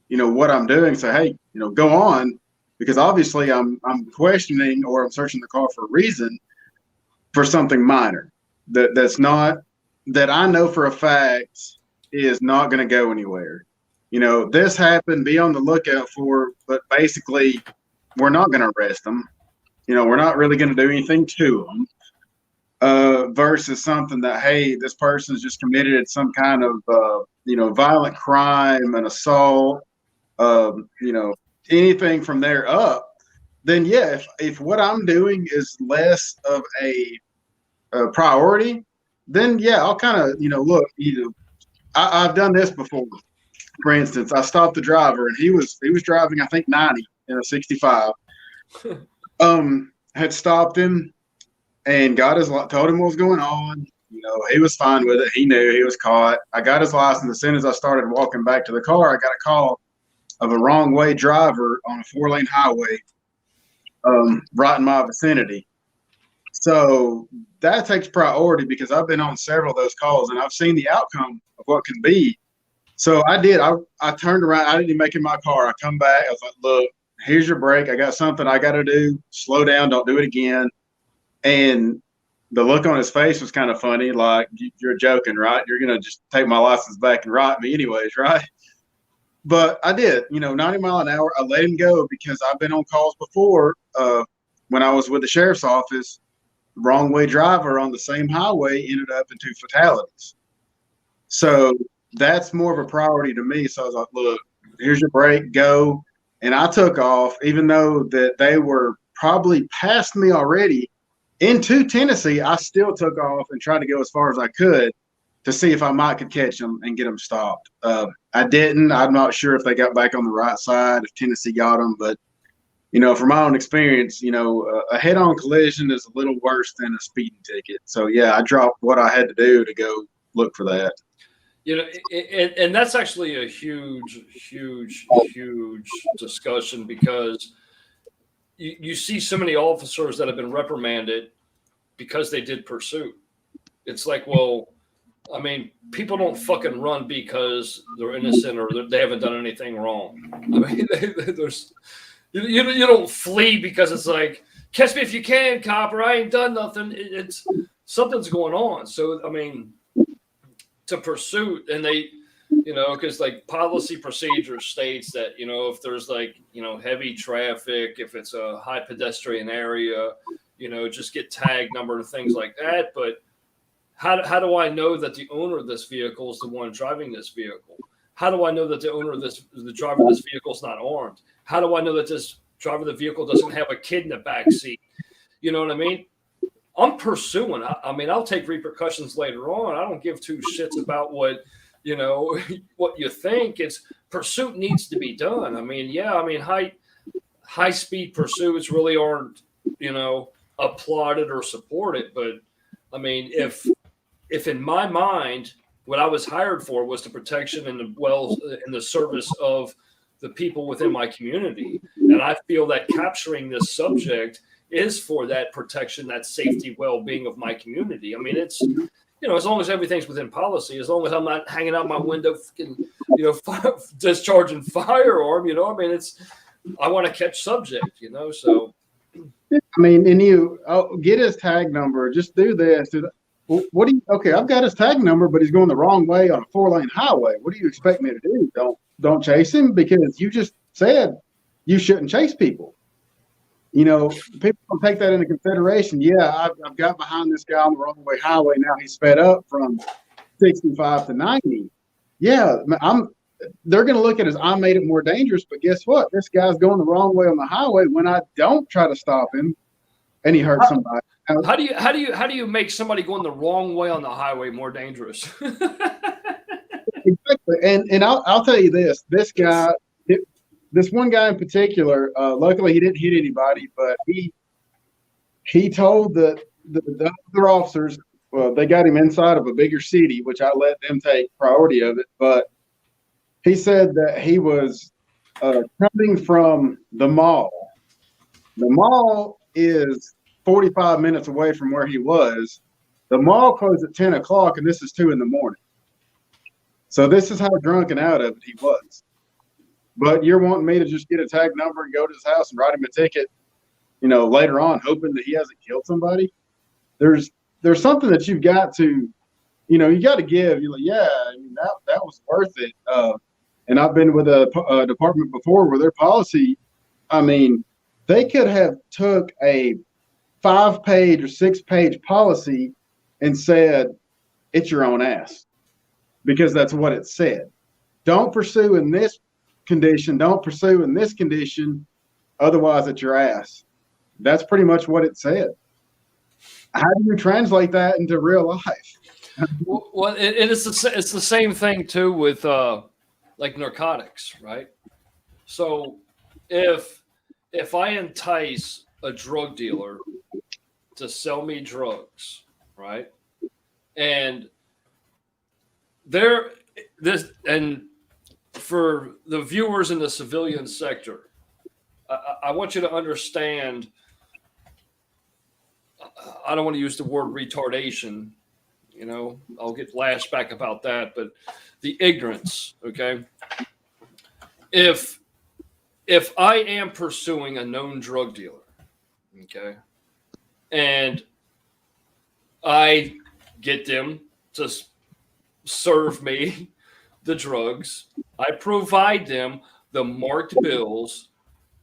what I'm doing. Say, hey, go on, because obviously I'm questioning or I'm searching the car for a reason for something minor that's not, that I know for a fact is not going to go anywhere. This happened, be on the lookout for, but basically we're not going to arrest them. We're not really going to do anything to them, versus something that, hey, this person's just committed some kind of, violent crime, an assault, anything from there up. Then, yeah, if what I'm doing is less of a priority, then, yeah, I'll kind of, look, I've done this before. For instance, I stopped the driver and he was driving, I think 90 in a 65. Had stopped him and told him what was going on. He was fine with it. He knew he was caught. I got his license. As soon as I started walking back to the car, I got a call of a wrong way driver on a 4-lane highway, right in my vicinity. So that takes priority because I've been on several of those calls and I've seen the outcome of what can be. So I did. I turned around. I didn't even make it in my car. I come back. I was like, look, here's your break. I got something I got to do. Slow down. Don't do it again. And the look on his face was kind of funny. Like, you're joking, right? You're going to just take my license back and write me anyways, right? But I did, 90 mile an hour. I let him go because I've been on calls before when I was with the sheriff's office. Wrong way driver on the same highway ended up in 2 fatalities. So that's more of a priority to me. So I was like, look, here's your break, go. And I took off, even though that they were probably past me already into Tennessee. I still took off and tried to go as far as I could to see if I might could catch them and get them stopped. I didn't. I'm not sure if they got back on the right side, if Tennessee got them, but from my own experience, a head-on collision is a little worse than a speeding ticket. So yeah, I dropped what I had to do to go look for that. And that's actually a huge, huge, huge discussion because you see so many officers that have been reprimanded because they did pursuit. It's like, well, I mean, people don't fucking run because they're innocent or they haven't done anything wrong. I mean, there's you don't flee because it's like, catch me if you can, cop, or I ain't done nothing. It's something's going on. So I mean, to pursuit, and they, because like policy procedure states that if there's like heavy traffic, if it's a high pedestrian area, just get tag number and things like that. But How do I know that the owner of this vehicle is the one driving this vehicle? How do I know that the driver of this vehicle is not armed? How do I know that this driver of the vehicle doesn't have a kid in the back seat? You know what I mean? I'm pursuing. I mean, I'll take repercussions later on. I don't give two shits about what what you think. It's pursuit needs to be done. I mean, yeah. I mean, high speed pursuits really aren't applauded or supported. But I mean, if in my mind what I was hired for was the protection and the service of the people within my community, and I feel that capturing this subject is for that protection, that safety, well-being of my community. I mean, it's as long as everything's within policy, as long as I'm not hanging out my window, discharging firearm. I mean, I want to catch subject. So. I mean, and get his tag number. Just do this. What do you? Okay, I've got his tag number, but he's going the wrong way on a 4-lane highway. What do you expect me to do? Don't chase him, because you just said you shouldn't chase people. People don't take that into consideration. Yeah, I've got behind this guy on the wrong way highway. Now he's sped up from 65 to 90. Yeah, they're going to look at it as I made it more dangerous. But guess what? This guy's going the wrong way on the highway when I don't try to stop him, and he hurts somebody. How do you make somebody going the wrong way on the highway more dangerous? Exactly, and I'll tell you this: this guy. This one guy in particular, luckily he didn't hit anybody, but he told the other officers, well, they got him inside of a bigger city, which I let them take priority of it. But he said that he was coming from the mall. The mall is 45 minutes away from where he was. The mall closed at 10 o'clock, and this is 2 a.m. So this is how drunk and out of it he was. But you're wanting me to just get a tag number and go to his house and write him a ticket, later on, hoping that he hasn't killed somebody. There's something that you've got to, you got to give. You're like, yeah, I mean, that was worth it. And I've been with a department before where their policy, I mean, they could have took a 5-page or 6-page policy and said, it's your own ass, because that's what it said. Don't pursue in this condition, don't pursue in this condition, otherwise it's your ass. That's pretty much what it said. How do you translate that into real life? Well, it's the same thing too with like narcotics, right? So if I entice a drug dealer to sell me drugs, right, and for the viewers in the civilian sector, I want you to understand, I don't want to use the word retardation, I'll get lashed back about that, but the ignorance, okay? If I am pursuing a known drug dealer, okay, and I get them to serve me the drugs, I provide them the marked bills,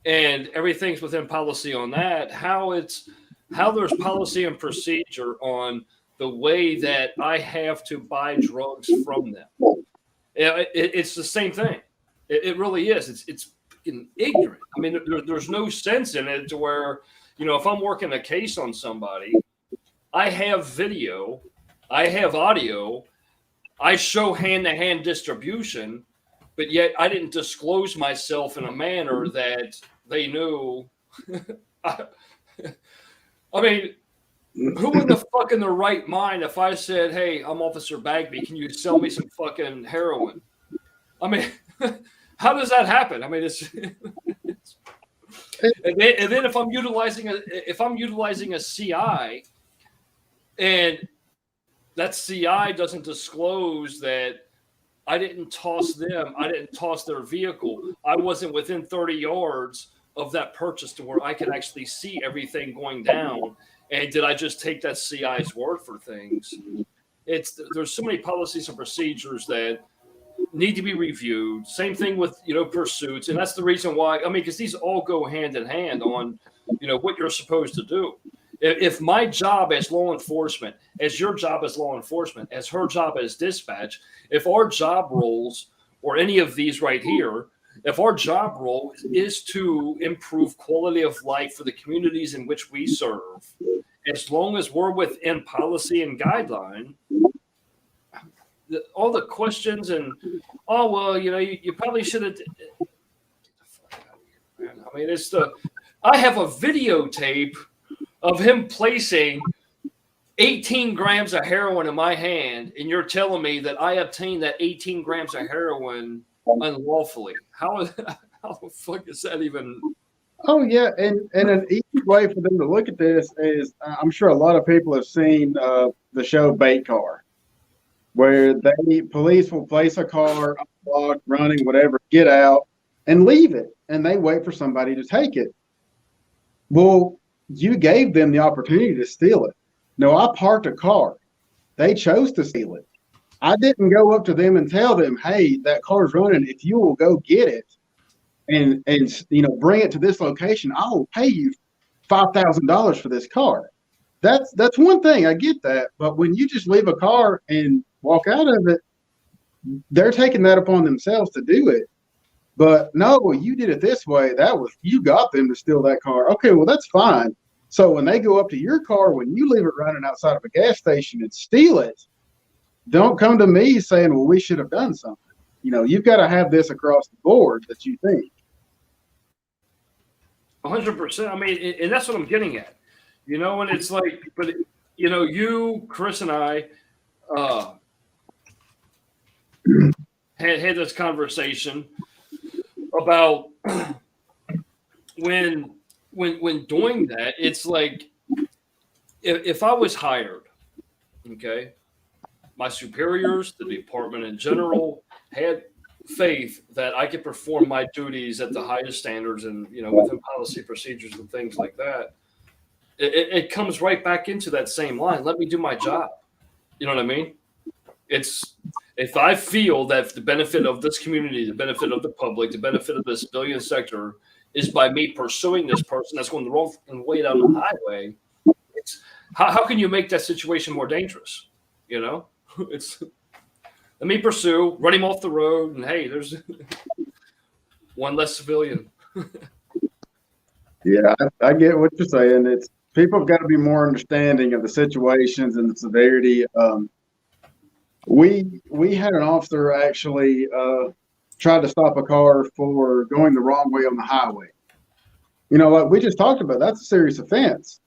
and everything's within policy on that. How there's policy and procedure on the way that I have to buy drugs from them. It's the same thing. It really is. It's ignorant. I mean, there's no sense in it to where, if I'm working a case on somebody, I have video, I have audio, I show hand-to-hand distribution, but yet I didn't disclose myself in a manner that they knew. I mean, who in the fuck in their right mind, if I said, hey, I'm Officer Bagby, can you sell me some fucking heroin? I mean, how does that happen? I mean, it's and then if I'm utilizing a CI, and that CI doesn't disclose that I didn't toss them, I didn't toss their vehicle, I wasn't within 30 yards of that purchase to where I could actually see everything going down, and did I just take that CI's word for things? There's so many policies and procedures that need to be reviewed. Same thing with pursuits, and that's the reason why. I mean, because these all go hand in hand on what you're supposed to do. If my job as law enforcement, as your job as law enforcement, as her job as dispatch, if our job roles or any of these right here, if our job role is to improve quality of life for the communities in which we serve, as long as we're within policy and guideline, all the questions and, oh, well, you probably should have. I mean, I have a videotape of him placing 18 grams of heroin in my hand, and you're telling me that I obtained that 18 grams of heroin unlawfully. How the fuck is that even? Oh yeah, and an easy way for them to look at this is, I'm sure a lot of people have seen the show Bait Car, where police will place a car unlocked, running, whatever, get out and leave it, and they wait for somebody to take it. Well, you gave them the opportunity to steal it. No, I parked a car. They chose to steal it. I didn't go up to them and tell them, "Hey, that car's running. If you will go get it and bring it to this location, I will pay you $5,000 for this car." That's one thing. I get that, but when you just leave a car and walk out of it, they're taking that upon themselves to do it. But no, you did it this way. You got them to steal that car. Okay, well, that's fine. So when they go up to your car, when you leave it running outside of a gas station and steal it, don't come to me saying, well, we should have done something. You've got to have this across the board that you think. 100%. I mean, and that's what I'm getting at. And it's like, but, you, Chris, and I had this conversation about when doing that, it's like if I was hired, okay, my superiors, the department in general, had faith that I could perform my duties at the highest standards and within policy procedures and things like that. It comes right back into that same line. Let me do my job. You know what I mean? It's if I feel that the benefit of this community, the benefit of the public, the benefit of the civilian sector is by me pursuing this person that's going the wrong way down the highway, it's how can you make that situation more dangerous? It's let me pursue, run him off the road, and hey, there's one less civilian. Yeah, I get what you're saying. It's people have got to be more understanding of the situations and the severity. We had an officer actually tried to stop a car for going the wrong way on the highway. Like we just talked about, that's a serious offense.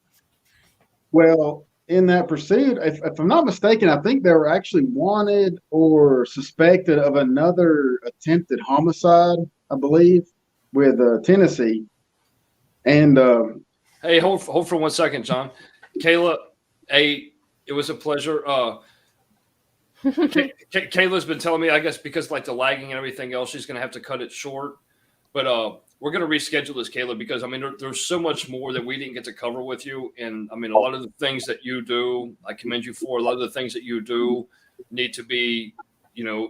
Well, in that pursuit, if I'm not mistaken, I think they were actually wanted or suspected of another attempted homicide, I believe, with Tennessee. And hey, hold for 1 second, John. Kayla, it was a pleasure. Kayla's been telling me, I guess, because like the lagging and everything else, she's going to have to cut it short. But we're going to reschedule this, Kayla, because I mean, there's so much more that we didn't get to cover with you. And I mean, a lot of the things that you do, I commend you for. A lot of the things that you do need to be,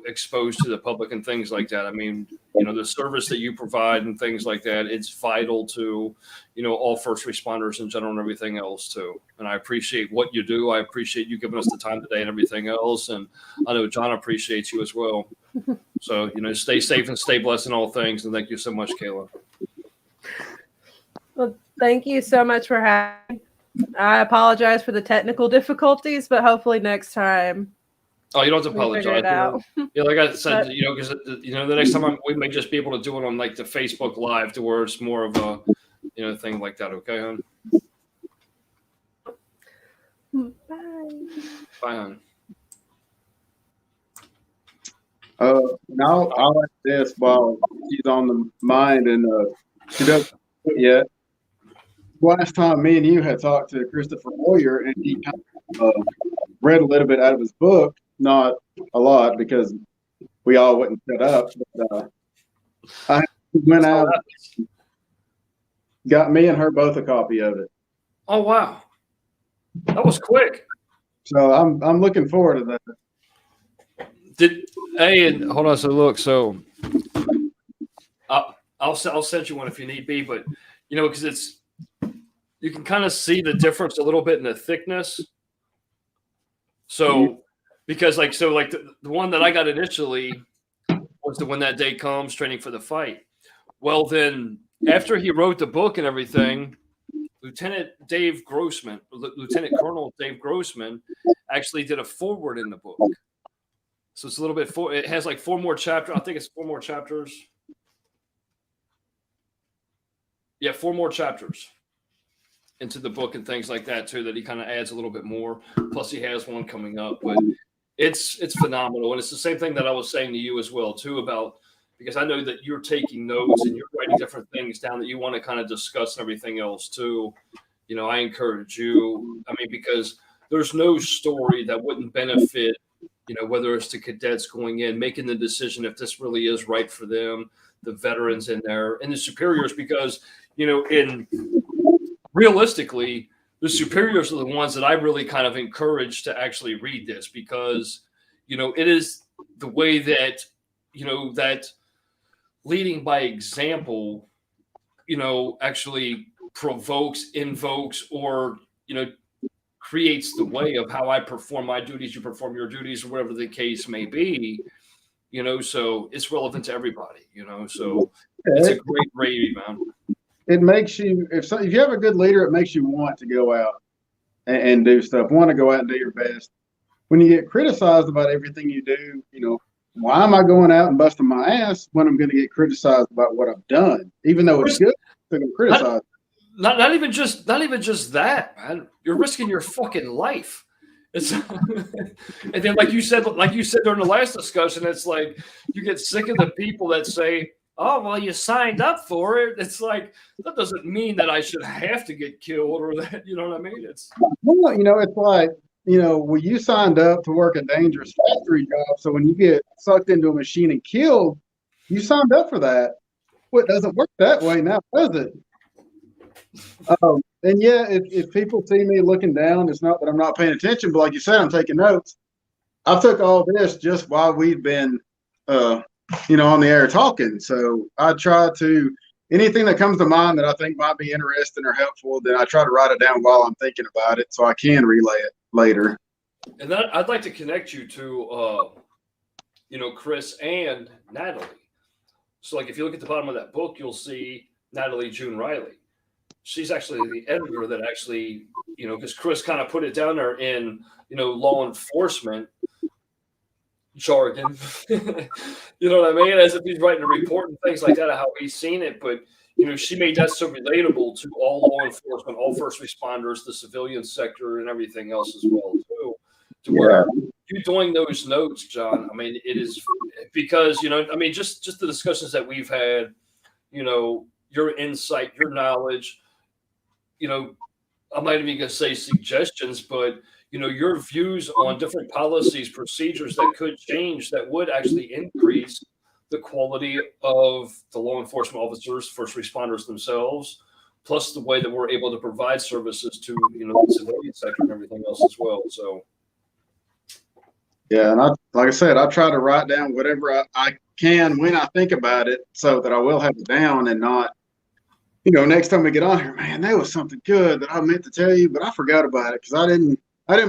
exposed to the public and things like that. I mean, the service that you provide and things like that, it's vital to, all first responders in general and everything else too. And I appreciate what you do. I appreciate you giving us the time today and everything else. And I know John appreciates you as well. So, stay safe and stay blessed in all things. And thank you so much, Kayla. Well, thank you so much for having me. I apologize for the technical difficulties, but hopefully next time. Oh, you don't have to apologize. Yeah, like I said, But, because the next time we may just be able to do it on like the Facebook Live to where it's more of a thing like that. Okay, hon. bye. Bye, hon. Now I'll like this while she's on the mind, and she doesn't know it yet. Last time me and you had talked to Christopher Moyer, and he kind of read a little bit out of his book, not a lot because we all wouldn't shut up. But I went out, got me and her both a copy of it. Oh wow, that was quick. So I'm looking forward to that. And hold on. So look, I'll send you one if you need be, but because you can kind of see the difference a little bit in the thickness. So, because like the one that I got initially was the When That Day Comes, Training for the Fight. Well, then after he wrote the book and everything, Lieutenant Colonel Dave Grossman actually did a foreword in the book. So it's a little bit it has like 4 more chapters. I think it's 4 more chapters. Yeah, 4 more chapters into the book and things like that too, that he kind of adds a little bit more. Plus he has one coming up, but it's phenomenal. And it's the same thing that I was saying to you as well too, about, because I know that you're taking notes and you're writing different things down that you want to kind of discuss and everything else too. You know, I encourage you. I mean, because there's no story that wouldn't benefit, you know, whether it's the cadets going in, making the decision if this really is right for them, the veterans in there, and the superiors, because, you know, realistically, the superiors are the ones that I really kind of encourage to actually read this, because, you know, it is the way that, you know, that leading by example, you know, actually provokes, invokes, or, you know, creates the way of how I perform my duties, you perform your duties, or whatever the case may be, you know, so it's relevant to everybody, you know, so it's a great read, man. It makes you, if you have a good leader, it makes you want to go out and do stuff, want to go out and do your best. When you get criticized about everything you do, you know, why am I going out and busting my ass when I'm going to get criticized about what I've done, even though it's good to get criticized? Not even just that, man. You're risking your fucking life. It's and then like you said during the last discussion, it's like you get sick of the people that say, "Oh, well, you signed up for it." It's like, that doesn't mean that I should have to get killed, or that, you know what I mean? It's, well, you know, it's like, you know, well, you signed up to work a dangerous factory job, so when you get sucked into a machine and killed, you signed up for that. Well, it doesn't work that way now, does it? And yeah, if people see me looking down, it's not that I'm not paying attention, but like you said, I'm taking notes. I took all this just while we've been, you know, on the air talking. So I try to, anything that comes to mind that I think might be interesting or helpful, then I try to write it down while I'm thinking about it so I can relay it later. And that, I'd like to connect you to, you know, Chris and Natalie. So like, if you look at the bottom of that book, you'll see Natalie June Riley. She's actually the editor that actually, you know, because Chris kind of put it down there in, you know, law enforcement jargon, you know what I mean? As if he's writing a report and things like that, how he's seen it. But, you know, she made that so relatable to all law enforcement, all first responders, the civilian sector, and everything else as well, too. To where you doing those notes, John, I mean, it is because, you know, I mean, just the discussions that we've had, you know, your insight, your knowledge, you know, I'm not even going to say suggestions, but, you know, your views on different policies, procedures that could change, that would actually increase the quality of the law enforcement officers, first responders themselves, plus the way that we're able to provide services to, you know, the civilian sector and everything else as well. So, yeah, and like I said, I try to write down whatever I can when I think about it, so that I will have it down and not, you know, next time we get on here, man, there was something good that I meant to tell you, but I forgot about it because I didn't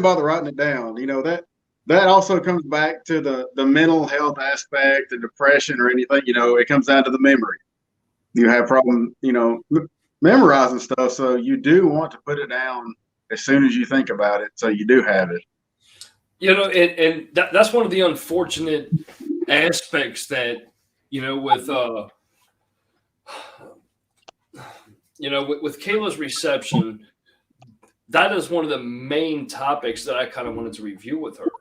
bother writing it down. You know, that also comes back to the mental health aspect, the depression or anything. You know, it comes down to the memory. You have problem, you know, memorizing stuff, so you do want to put it down as soon as you think about it, so you do have it. you know, and that's one of the unfortunate aspects that, you know, with you know, with Kayla's reception, that is one of the main topics that I kind of wanted to review with her,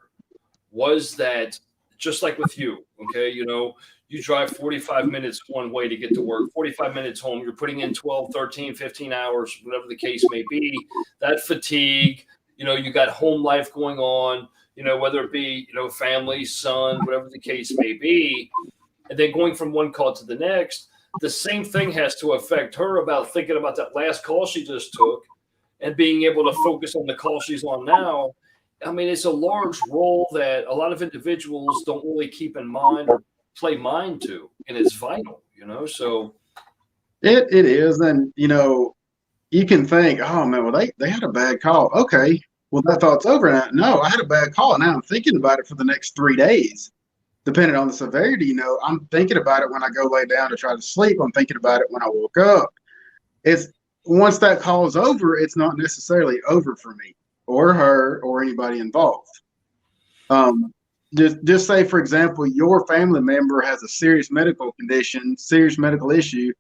was that, just like with you, okay, you know, you drive 45 minutes one way to get to work, 45 minutes home, you're putting in 12, 13, 15 hours, whatever the case may be, that fatigue, you know, you got home life going on, you know, whether it be, you know, family, son, whatever the case may be, and then going from one call to the next, the same thing has to affect her about thinking about that last call she just took and being able to focus on the call she's on now. I mean, it's a large role that a lot of individuals don't really keep in mind or play mind to, and it's vital, you know. So it is, and you know, you can think, oh man, well they had a bad call. Okay, well that thought's over now. No, I had a bad call, and now I'm thinking about it for the next 3 days, depending on the severity. I'm thinking about it when I go lay down to try to sleep. I'm thinking about it when I woke up. It's once that call is over, it's not necessarily over for me or her or anybody involved. Just say, for example, your family member has a serious medical condition, serious medical issue.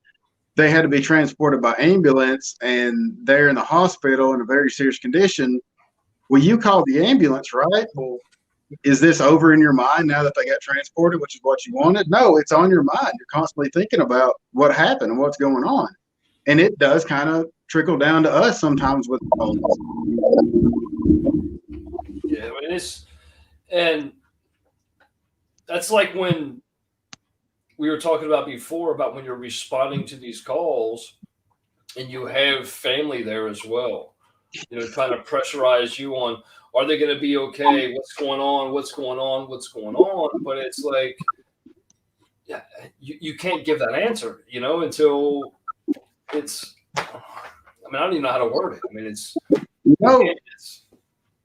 They had to be transported by ambulance, and they're in the hospital in a very serious condition. Well, you call the ambulance, right? Well, is this over in your mind now that they got transported, which is what you wanted? No, it's on your mind. You're constantly thinking about what happened and what's going on. And it does kind of trickle down to us sometimes with calls. Yeah, I mean, and that's like when we were talking about before about when you're responding to these calls and you have family there as well, trying to pressurize you on, are they going to be okay? What's going on? What's going on? What's going on? But it's like, yeah, you can't give that answer, until it's, I mean, I don't even know how to word it. I mean, it's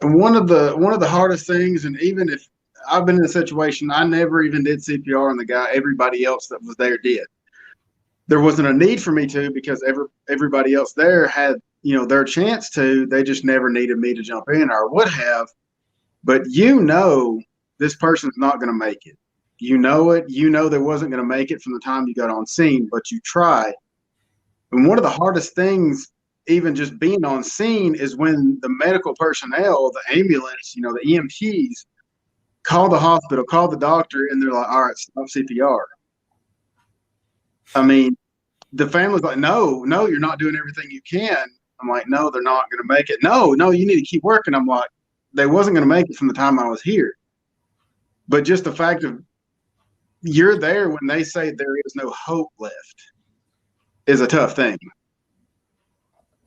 one of the hardest things, and even if I've been in a situation, I never even did CPR on the guy. Everybody else that was there did. There wasn't a need for me to, because everybody else there had, their chance to. They just never needed me to jump in, or would have. But this person's not going to make it. You know it. You know they wasn't going to make it from the time you got on scene, but you try. And one of the hardest things, even just being on scene, is when the medical personnel, the ambulance, the EMTs, call the hospital, call the doctor, and they're like, all right, stop CPR. I mean, the family's like, no, you're not doing everything you can. I'm like, no, they're not going to make it. No, you need to keep working. I'm like, they wasn't going to make it from the time I was here. But just the fact of you're there when they say there is no hope left is a tough thing.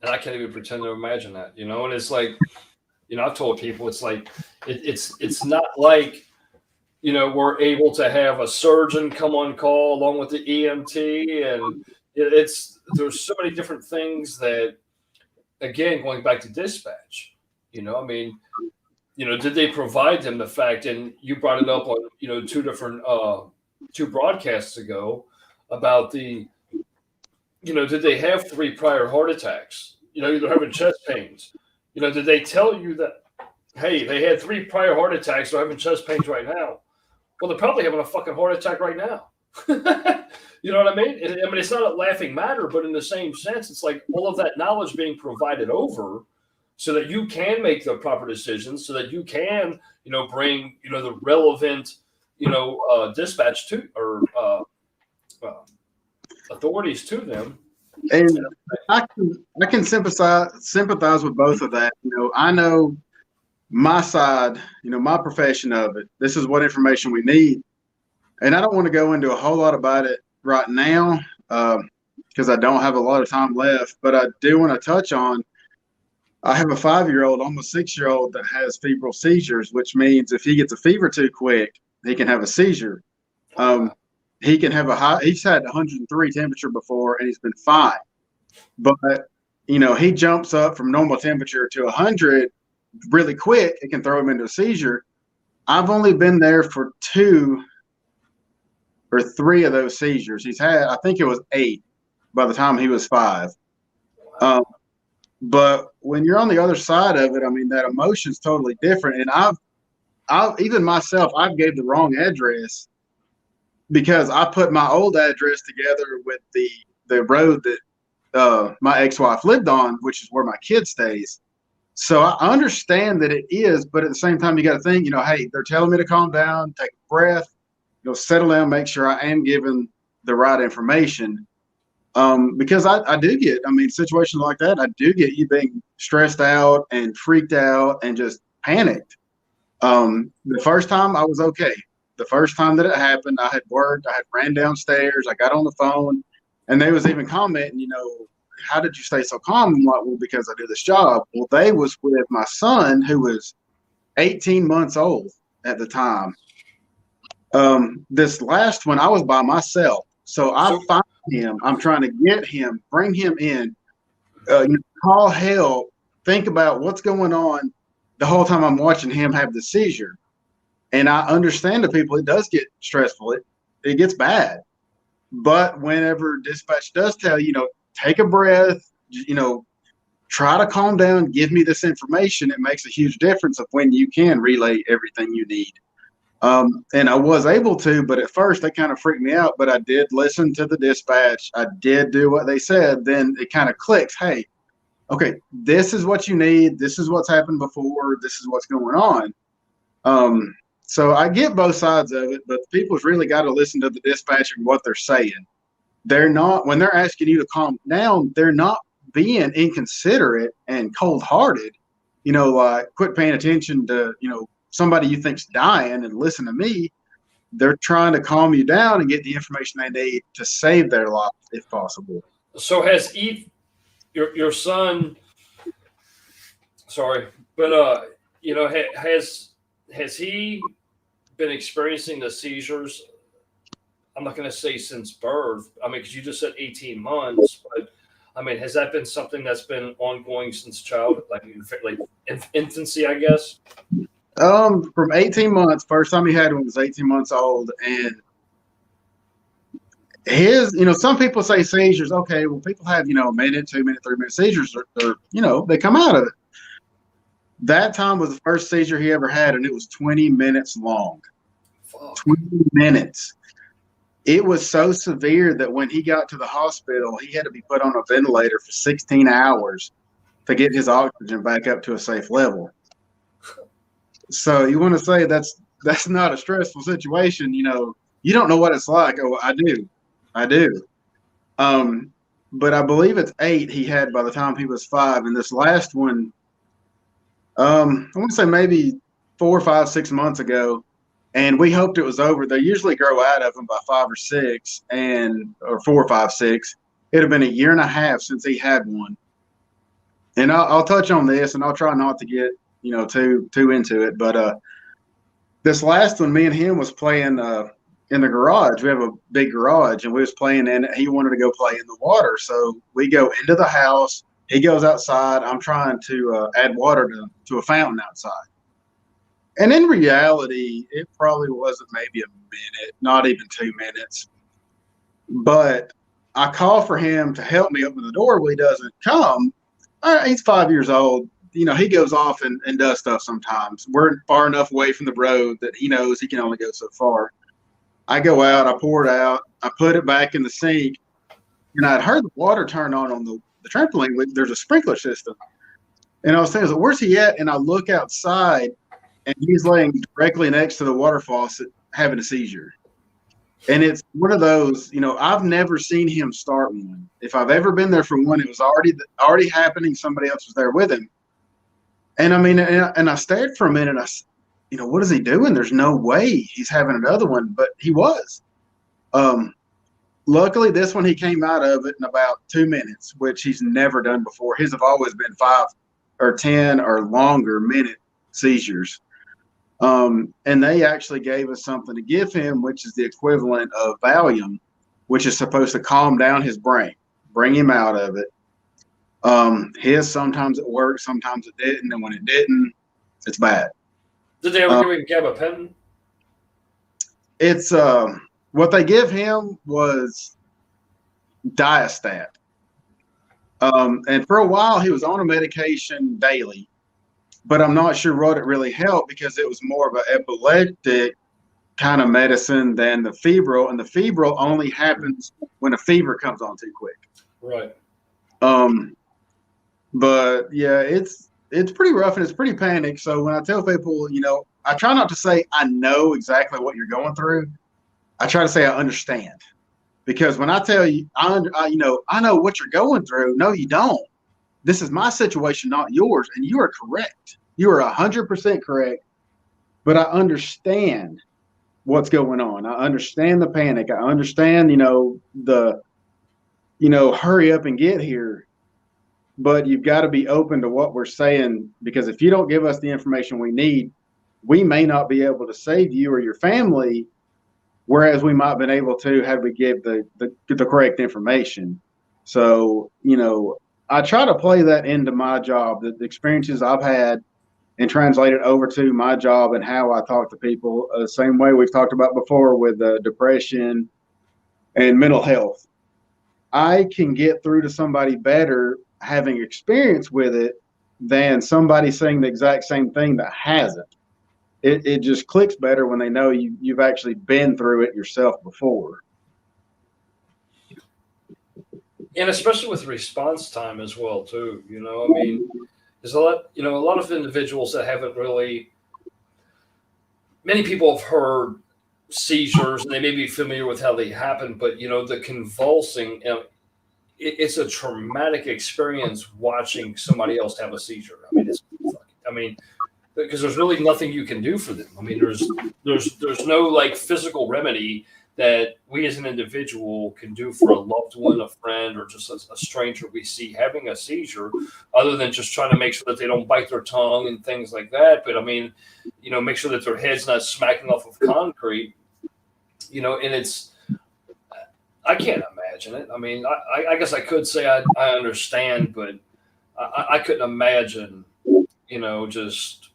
And I can't even pretend to imagine that, and it's like, I've told people, it's like, it's not like, we're able to have a surgeon come on call along with the EMT, and there's so many different things that, again, going back to dispatch, I mean, did they provide them the fact, and you brought it up on, two broadcasts ago about the, did they have 3 prior heart attacks? They're having chest pains. Did they tell you that, hey, they had 3 prior heart attacks, they're having chest pains right now? Well, they're probably having a fucking heart attack right now. You know what I mean? I mean, it's not a laughing matter, but in the same sense, it's like all of that knowledge being provided over so that you can make the proper decisions, so that you can, bring, the relevant, dispatch to, or authorities to them. And I can sympathize with both of that. I know my side, my profession of it. This is what information we need. And I don't want to go into a whole lot about it right now because I don't have a lot of time left. But I do want to touch on, I have a 5-year-old, almost 6-year-old that has febrile seizures, which means if he gets a fever too quick, he can have a seizure. He can have he's had 103 temperature before, and he's been fine. But, he jumps up from normal temperature to 100 really quick. It can throw him into a seizure. I've only been there for 2 or 3 of those seizures. He's had, I think it was 8 by the time he was 5. But when you're on the other side of it, I mean, that emotion's totally different. And I've even myself, I gave the wrong address because I put my old address together with the road that my ex-wife lived on, which is where my kid stays. So I understand that it is, but at the same time, you got to think, hey, they're telling me to calm down, take a breath, settle down, make sure I am given the right information. Because I do get, situations like that, I do get you being stressed out and freaked out and just panicked. The first time I was okay. The first time that it happened, I had worked, I had ran downstairs, I got on the phone, and they was even commenting, how did you stay so calm? I'm like, well, because I do this job. Well, they was with my son, who was 18 months old at the time. This last one, I was by myself. So I find him. I'm trying to get him, bring him in. call help, think about what's going on the whole time I'm watching him have the seizure. And I understand the people, it does get stressful. It gets bad. But whenever dispatch does tell you, take a breath, try to calm down, give me this information, it makes a huge difference of when you can relay everything you need. And I was able to, but at first they kind of freaked me out. But I did listen to the dispatch. I did do what they said. Then it kind of clicks. Hey, okay, this is what you need. This is what's happened before. This is what's going on. So I get both sides of it, but people's really got to listen to the dispatcher and what they're saying. They're not, when they're asking you to calm down, they're not being inconsiderate and cold-hearted, like quit paying attention to, somebody you think's dying and listen to me. They're trying to calm you down and get the information they need to save their life if possible. So has your son, sorry, but has he been experiencing the seizures? I'm not going to say since birth. I mean, because you just said 18 months, but I mean, has that been something that's been ongoing since childhood, like infancy, I guess? From 18 months, first time he had one was 18 months old, and his, some people say seizures. Okay, well, people have, a minute, 2 minute, 3 minute seizures, or they come out of it. That time was the first seizure he ever had, and it was 20 minutes long. Fuck. 20 minutes. It was so severe that when he got to the hospital, he had to be put on a ventilator for 16 hours to get his oxygen back up to a safe level. So you want to say that's not a stressful situation, you don't know what it's like. Oh, I do. But I believe it's 8 he had by the time he was 5, and this last one, I want to say maybe 4, 5, 6 months ago, and we hoped it was over. They usually grow out of them by 5 or 6, or 4, 5, 6. It had been 1.5 years since he had one, and I'll touch on this, and I'll try not to get too into it. But this last one, me and him was playing in the garage. We have a big garage, and we was playing in it. He wanted to go play in the water, so we go into the house. He goes outside. I'm trying to add water to a fountain outside. And in reality, it probably wasn't maybe a minute, not even 2 minutes. But I call for him to help me open the door. Well, he doesn't come. He's 5 years old. He goes off and does stuff sometimes. We're far enough away from the road that he knows he can only go so far. I go out, I pour it out, I put it back in the sink, and I'd heard the water turn on the trampoline. There's a sprinkler system. And I was thinking, where's he at? And I look outside, and he's laying directly next to the water faucet having a seizure. And it's one of those, I've never seen him start one. If I've ever been there for one, it was already happening. Somebody else was there with him. And I mean, and I stared for a minute. What is he doing? There's no way he's having another one, but he was. Luckily, this one, he came out of it in about 2 minutes, which he's never done before. His have always been 5 or 10 or longer minute seizures. And they actually gave us something to give him, which is the equivalent of Valium, which is supposed to calm down his brain, bring him out of it. His, sometimes it worked, sometimes it didn't, and when it didn't, it's bad. Did they ever give him gabapentin? It's what they give him was Diastat. And for a while he was on a medication daily, but I'm not sure what it really helped because it was more of an epileptic kind of medicine than the febrile, and the febrile only happens when a fever comes on too quick. Right. But yeah, it's pretty rough and it's pretty panicked. So when I tell people, I try not to say I know exactly what you're going through. I try to say I understand, because when I tell you, I know what you're going through. No, you don't. This is my situation, not yours, and you are correct. You are 100% correct. But I understand what's going on. I understand the panic. I understand, the hurry up and get here. But you've got to be open to what we're saying, because if you don't give us the information we need, we may not be able to save you or your family, whereas we might have been able to had we give the correct information. So, I try to play that into my job, the experiences I've had, and translate it over to my job and how I talk to people. Same way we've talked about before with depression and mental health. I can get through to somebody better having experience with it than somebody saying the exact same thing that hasn't. It just clicks better when they know you've actually been through it yourself before. And especially with response time as well, too. I mean, there's a lot of individuals that haven't really. Many people have heard seizures and they may be familiar with how they happen, but the convulsing. It's a traumatic experience watching somebody else have a seizure. I mean, because there's really nothing you can do for them. I mean, there's no like physical remedy that we as an individual can do for a loved one, a friend, or just a stranger we see having a seizure, other than just trying to make sure that they don't bite their tongue and things like that. But I mean, make sure that their head's not smacking off of concrete, and I can't imagine it. I mean, I guess I could say I understand, but I couldn't imagine, just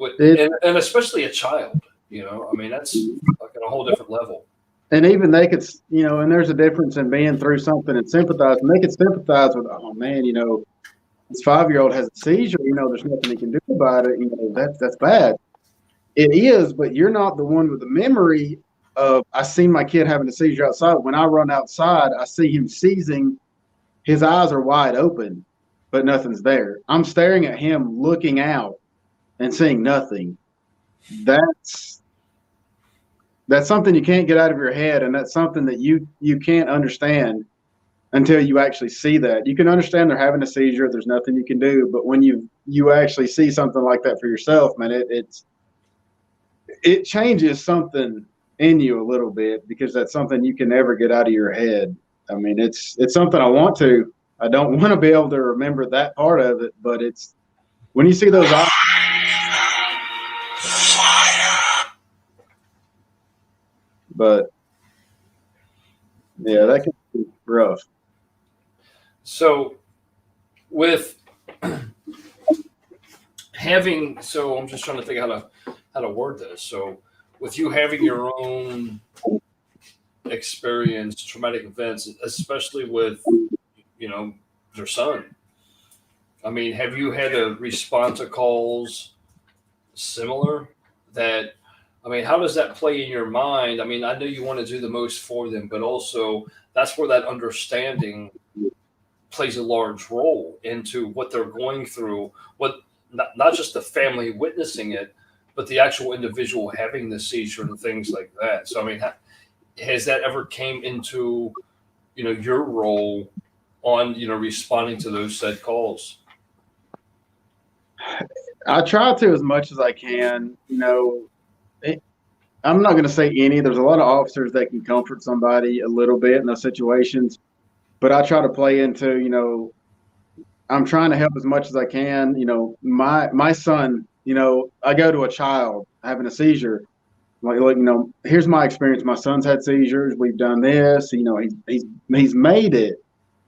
and especially a child, I mean, that's like on a whole different level. And even they could, and there's a difference in being through something and sympathize. And they could sympathize with, oh man, this 5-year-old has a seizure. There's nothing he can do about it. That's bad. It is, but you're not the one with the memory of. I seen my kid having a seizure outside. When I run outside, I see him seizing. His eyes are wide open, but nothing's there. I'm staring at him, looking out, and seeing nothing. That's something you can't get out of your head, and that's something that you can't understand until you actually see that. You can understand they're having a seizure, there's nothing you can do, but when you actually see something like that for yourself, man, it changes something in you a little bit, because that's something you can never get out of your head. I mean, it's something I want to. I don't want to be able to remember that part of it, but it's when you see those eyes. But yeah, that can be rough. So with so I'm just trying to think how to word this. So with you having your own experience, traumatic events, especially with your son. I mean, have you had to respond to calls similar that? I mean, how does that play in your mind? I mean, I know you want to do the most for them, but also that's where that understanding plays a large role into what they're going through, not just the family witnessing it, but the actual individual having the seizure and things like that. So, I mean, has that ever came into, your role on, responding to those said calls? I try to as much as I can, I'm not going to say any. There's a lot of officers that can comfort somebody a little bit in those situations, but I try to play into, I'm trying to help as much as I can. My son, I go to a child having a seizure, like here's my experience. My son's had seizures. We've done this. He's made it.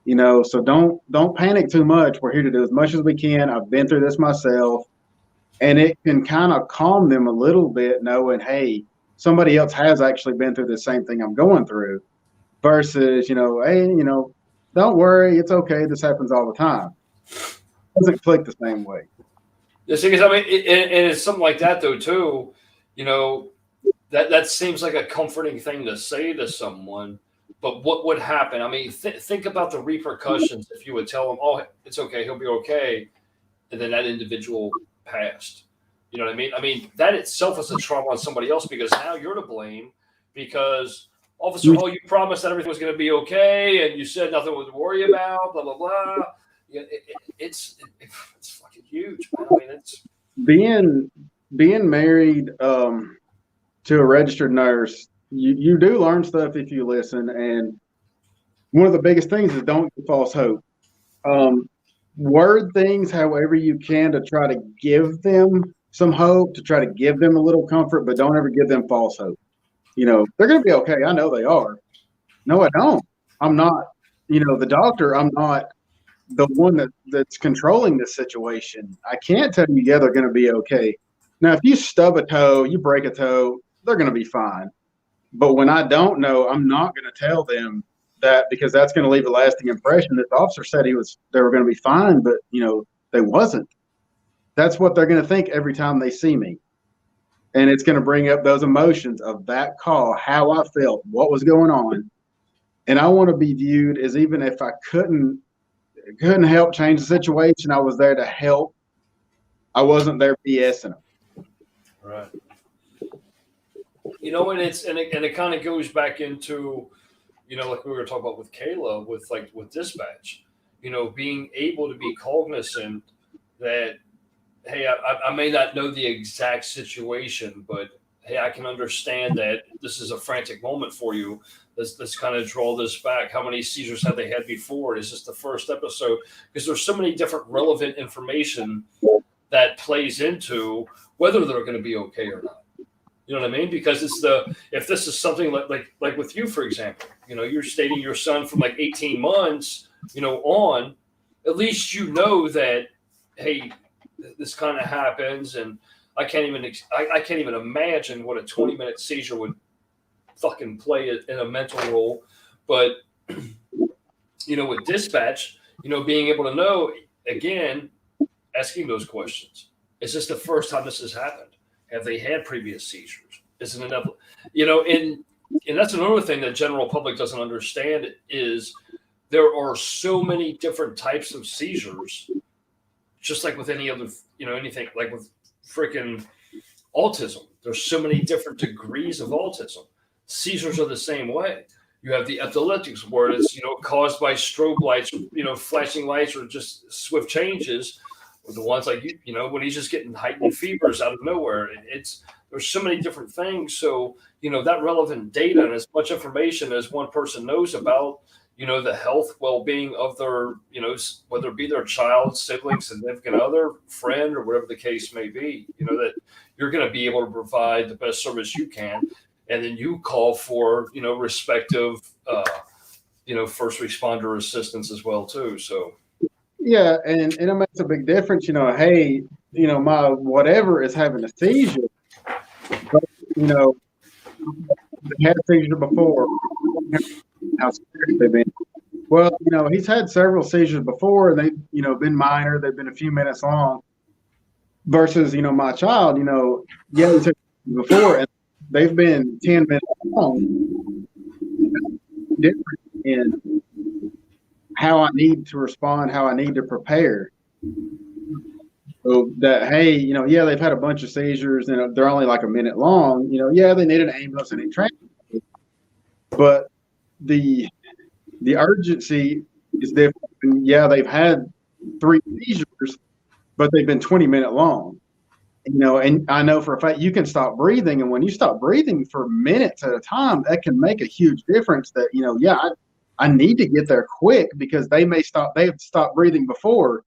So don't panic too much. We're here to do as much as we can. I've been through this myself, and it can kind of calm them a little bit, knowing, hey, somebody else has actually been through the same thing I'm going through, versus, hey, don't worry, it's okay. This happens all the time. It doesn't click the same way. Yes, because I mean, and it's something like that though too. That seems like a comforting thing to say to someone. But what would happen? I mean, think about the repercussions if you would tell them, "Oh, it's okay, he'll be okay," and then that individual passed. You know what I mean? I mean, that itself is a trauma on somebody else, because now you're to blame, because officer, you promised that everything was going to be okay, and you said nothing to worry about, blah blah blah. It's fucking huge, man. I mean, it's being married to a registered nurse. You do learn stuff if you listen, and one of the biggest things is don't give false hope. Word things however you can to try to give them some hope, to try to give them a little comfort, but don't ever give them false hope. They're going to be okay. I know they are. No, I don't. I'm not, the doctor, I'm not the one that's controlling this situation. I can't tell you, yeah, they're going to be okay. Now, if you stub a toe, you break a toe, they're going to be fine. But when I don't know, I'm not going to tell them that, because that's going to leave a lasting impression that the officer said they were going to be fine, but they wasn't. That's what they're going to think every time they see me. And it's going to bring up those emotions of that call, how I felt, what was going on. And I want to be viewed as, even if I couldn't help change the situation, I was there to help. I wasn't there BSing them. Right. And it kind of goes back into, like we were talking about with Kayla, with dispatch, being able to be cognizant that, hey, I may not know the exact situation, but hey, I can understand that this is a frantic moment for you. Let's kind of draw this back. How many seizures have they had before? Is this the first episode? Because there's so many different relevant information that plays into whether they're going to be okay or not. You know what I mean? Because if this is something like with you, for example, you're stating your son from like 18 months, on, at least that, hey, this kind of happens, and I can't even imagine what a 20-minute seizure would fucking play in a mental role. But with dispatch, being able to know, again, asking those questions. Is this the first time this has happened? Have they had previous seizures? Isn't enough, and that's another thing that general public doesn't understand is there are so many different types of seizures, just like with any other, anything, like with freaking autism. There's so many different degrees of autism. Seizures are the same way. You have the epileptics where it's, caused by strobe lights, flashing lights, or just swift changes. Or the ones like, when he's just getting heightened fevers out of nowhere. There's so many different things. So, that relevant data and as much information as one person knows about, the health, well-being of their, whether it be their child, sibling, significant other, friend, or whatever the case may be, that you're going to be able to provide the best service you can. And then you call for, respective, first responder assistance as well, too. So. Yeah. And it makes a big difference, hey, my whatever is having a seizure, but, they had a seizure before. How serious they've been. Well, he's had several seizures before, and they've, been minor. They've been a few minutes long. Versus, my child, yeah, he took before, and they've been 10 minutes long. Different in how I need to respond, how I need to prepare. So that, hey, yeah, they've had a bunch of seizures, and they're only like a minute long. Yeah, they need an ambulance and a transport, but the urgency is different. And yeah, they've had 3 seizures, but they've been 20-minute long. And I know for a fact you can stop breathing, and when you stop breathing for minutes at a time, that can make a huge difference. That yeah, I need to get there quick, because they have stopped breathing before,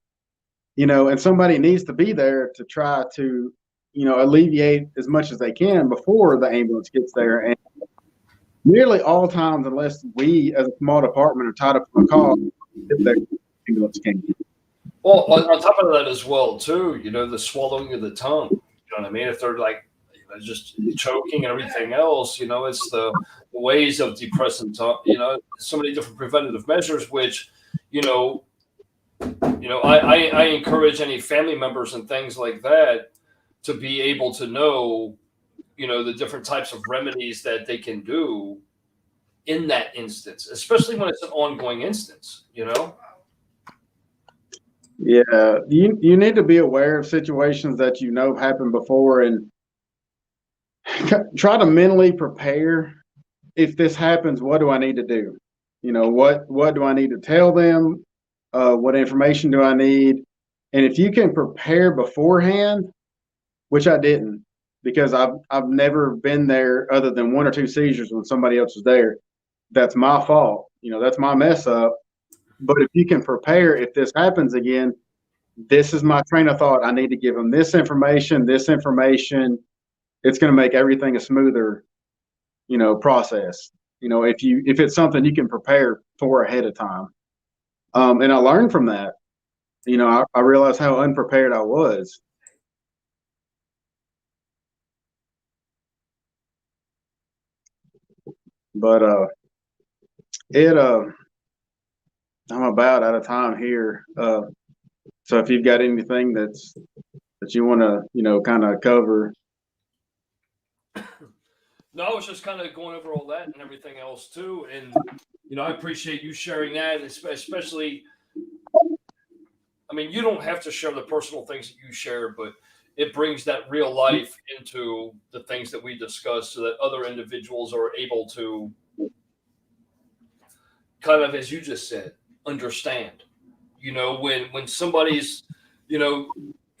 and somebody needs to be there to try to alleviate as much as they can before the ambulance gets there. And nearly all times, unless we as a small department are tied up on a call, the ambulance can't get. Well, on top of that as well, too, the swallowing of the tongue. You know what I mean? If they're like, just choking and everything else, it's the ways of depressing tongue. So many different preventative measures, which, I encourage any family members and things like that to be able to know, the different types of remedies that they can do in that instance, especially when it's an ongoing instance. Yeah, you need to be aware of situations that have happened before, and try to mentally prepare. If this happens, what do I need to do? What do I need to tell them? What information do I need? And if you can prepare beforehand, which I didn't, because I've never been there other than 1 or 2 seizures when somebody else was there. That's my fault. That's my mess up. But if you can prepare, if this happens again, this is my train of thought. I need to give them this information. It's going to make everything a smoother, process. If it's something you can prepare for ahead of time. And I learned from that. I realized how unprepared I was. But it I'm about out of time here. So if you've got anything that you want to, kind of cover. No, I was just kind of going over all that and everything else too, and I appreciate you sharing that, especially. I mean, you don't have to share the personal things that you share, but it brings that real life into the things that we discuss, so that other individuals are able to kind of, as you just said, understand. When somebody's, you know,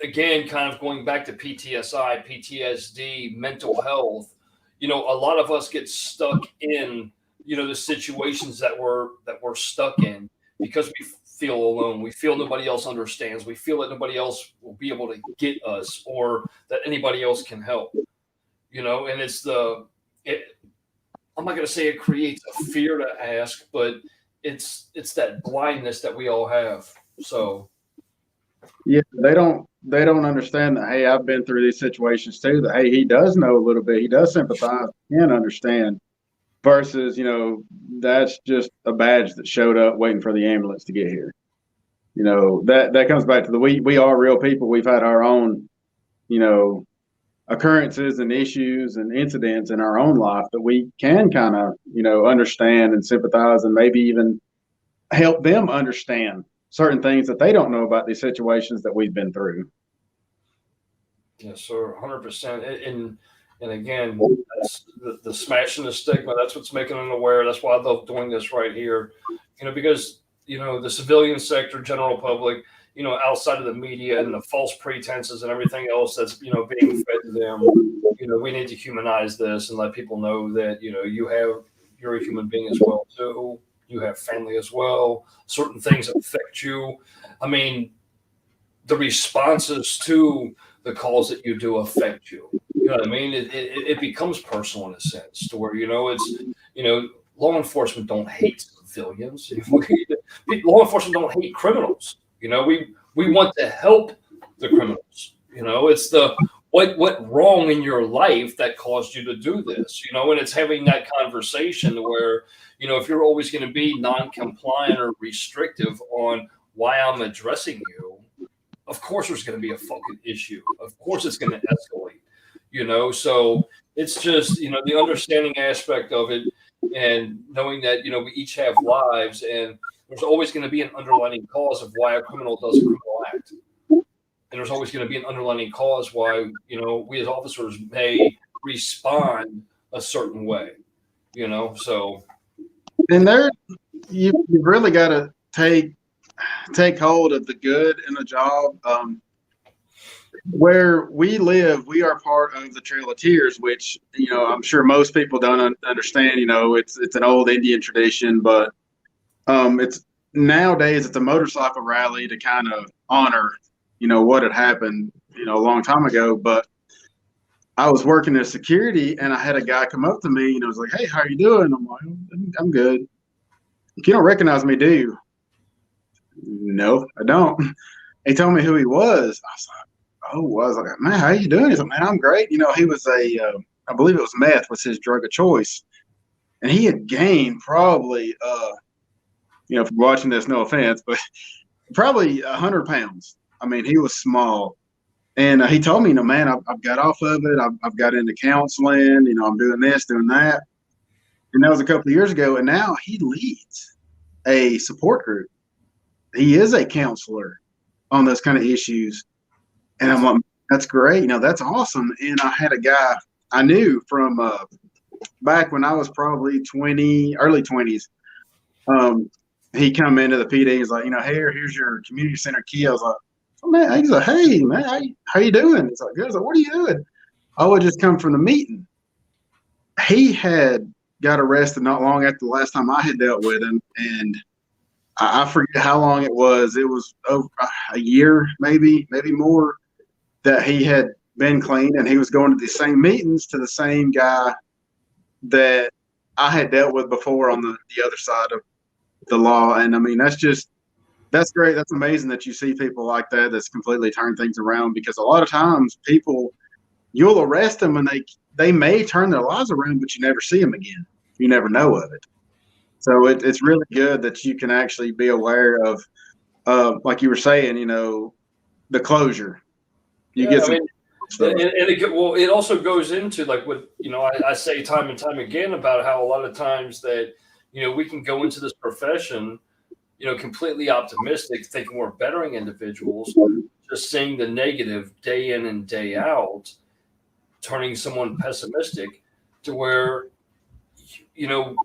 again, kind of going back to PTSI, PTSD, mental health, a lot of us get stuck in, the situations that we're stuck in because we feel alone. We feel nobody else understands. We feel that nobody else will be able to get us or that anybody else can help. And it, I'm not going to say it creates a fear to ask, but it's that blindness that we all have. So Yeah, they don't understand that. Hey, I've been through these situations too. That hey, he does know a little bit. He does sympathize, can understand. Versus, that's just a badge that showed up waiting for the ambulance to get here. That comes back to we are real people. We've had our own, you know, occurrences and issues and incidents in our own life that we can kind of, understand and sympathize and maybe even help them understand certain things that they don't know about these situations that we've been through. yes, sir, 100%. And again, that's the smashing the stigma. That's what's making them aware. That's why I love doing this right here. Because the civilian sector, general public, outside of the media and the false pretenses and everything else that's being fed to them. We need to humanize this and let people know that you're a human being as well too. You have family as well. Certain things affect you. I mean, the responses to the calls that you do affect you. You know what I mean? It becomes personal in a sense to where law enforcement don't hate civilians. Law enforcement don't hate criminals. We want to help the criminals. It's the what wrong in your life that caused you to do this. And it's having that conversation where if you're always going to be non-compliant or restrictive on why I'm addressing you, of course there's going to be a fucking issue. Of course it's going to escalate. So it's just, the understanding aspect of it and knowing that, we each have lives and there's always going to be an underlying cause of why a criminal does a criminal act. And there's always going to be an underlying cause why, we as officers may respond a certain way, so. And you've really got to take hold of the good in the job. Where we live, we are part of the Trail of Tears, which I'm sure most people don't understand. It's an old Indian tradition, but it's nowadays it's a motorcycle rally to kind of honor what had happened a long time ago. But I was working as security, and I had a guy come up to me, and was like, "Hey, how are you doing?" I'm like, "I'm good." You don't recognize me, do you? No, I don't. He told me who he was. I was like, oh, I was like, man, how you doing? He's like, man, I'm great. He was I believe it was meth was his drug of choice. And he had gained probably, from watching this, no offense, but probably 100 pounds. I mean, he was small. And he told me, man, I've got off of it. I've got into counseling. I'm doing this, doing that. And that was a couple of years ago. And now he leads a support group. He is a counselor on those kind of issues. And I'm like, that's great. That's awesome. And I had a guy I knew from back when I was probably early 20s. He come into the PD. He's like, hey, here's your community center key. I was like, oh, man. He's like, hey, man, how you doing? It's like, good. I was like, what are you doing? I would just come from the meeting. He had got arrested not long after the last time I had dealt with him. And I forget how long it was. It was over a year, maybe more, that he had been clean, and he was going to the same meetings to the same guy that I had dealt with before on the other side of the law. And I mean, that's just That's great. That's amazing that you see people like that that's completely turned things around, because a lot of times people, you'll arrest them and they may turn their lives around, but you never see them again. You never know of it. So it's really good that you can actually be aware of, like you were saying, the closure. You Yeah, get I some mean, stuff. it also goes into like what I say time and time again about how a lot of times that we can go into this profession completely optimistic, thinking we're bettering individuals, just seeing the negative day in and day out, turning someone pessimistic to where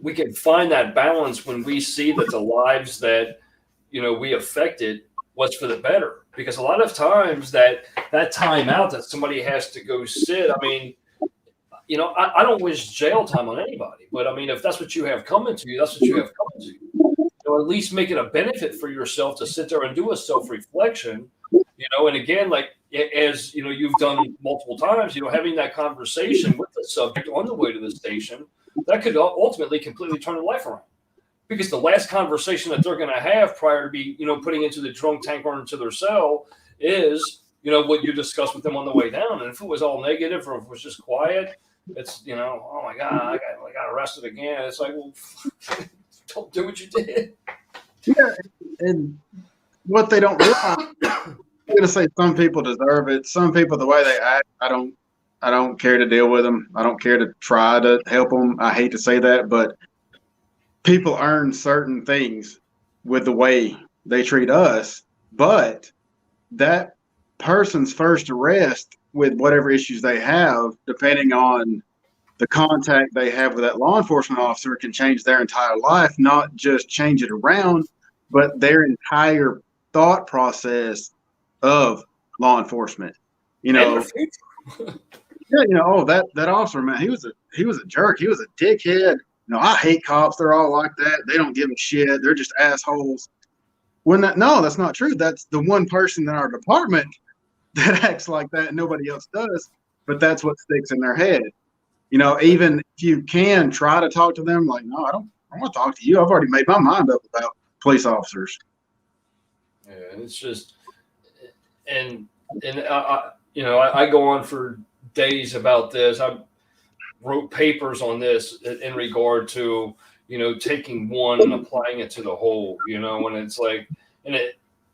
we can find that balance when we see that the lives that we affected was for the better. Because a lot of times that time out that somebody has to go sit, I mean, I don't wish jail time on anybody, but I mean, if that's what you have coming to you, that's what you have coming to you. At least make it a benefit for yourself to sit there and do a self-reflection, and again, like as you've done multiple times, having that conversation with the subject on the way to the station, that could ultimately completely turn their life around. Because the last conversation that they're going to have prior to be, putting into the drunk tank or into their cell is, what you discussed with them on the way down. And if it was all negative or if it was just quiet, it's, oh my God, I got arrested again. It's like, well, don't do what you did. Yeah, and what they don't realize, I'm gonna say some people deserve it. Some people, the way they act, I don't care to deal with them. I don't care to try to help them. I hate to say that, but people earn certain things with the way they treat us. But that person's first arrest with whatever issues they have, depending on the contact they have with that law enforcement officer, can change their entire life, not just change it around, but their entire thought process of law enforcement. Yeah, oh, that officer, man, he was a jerk. He was a dickhead. I hate cops. They're all like that. They don't give a shit. They're just assholes. No, that's not true. That's the one person in our department that acts like that and nobody else does. But that's what sticks in their head. Even if you can try to talk to them, like, no, I don't want to talk to you. I've already made my mind up about police officers. Yeah, it's just, and I go on for days about this. I wrote papers on this in regard to taking one and applying it to the whole. And it's like, and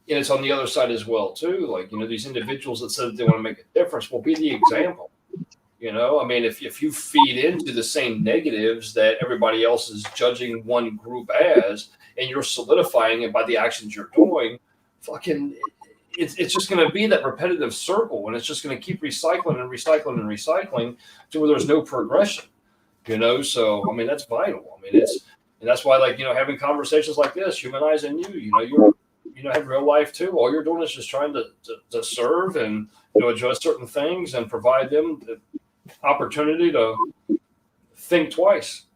it's on the other side as well too. Like these individuals that said that they want to make a difference will be the example. I mean, if you feed into the same negatives that everybody else is judging one group as, and you're solidifying it by the actions you're doing, it's just going to be that repetitive circle, and it's just going to keep recycling and recycling and recycling to where there's no progression. So I mean, that's vital. I mean, and that's why, like, having conversations like this, humanizing you, you're have real life too. All you're doing is just trying to serve and address certain things and provide them the opportunity to think twice.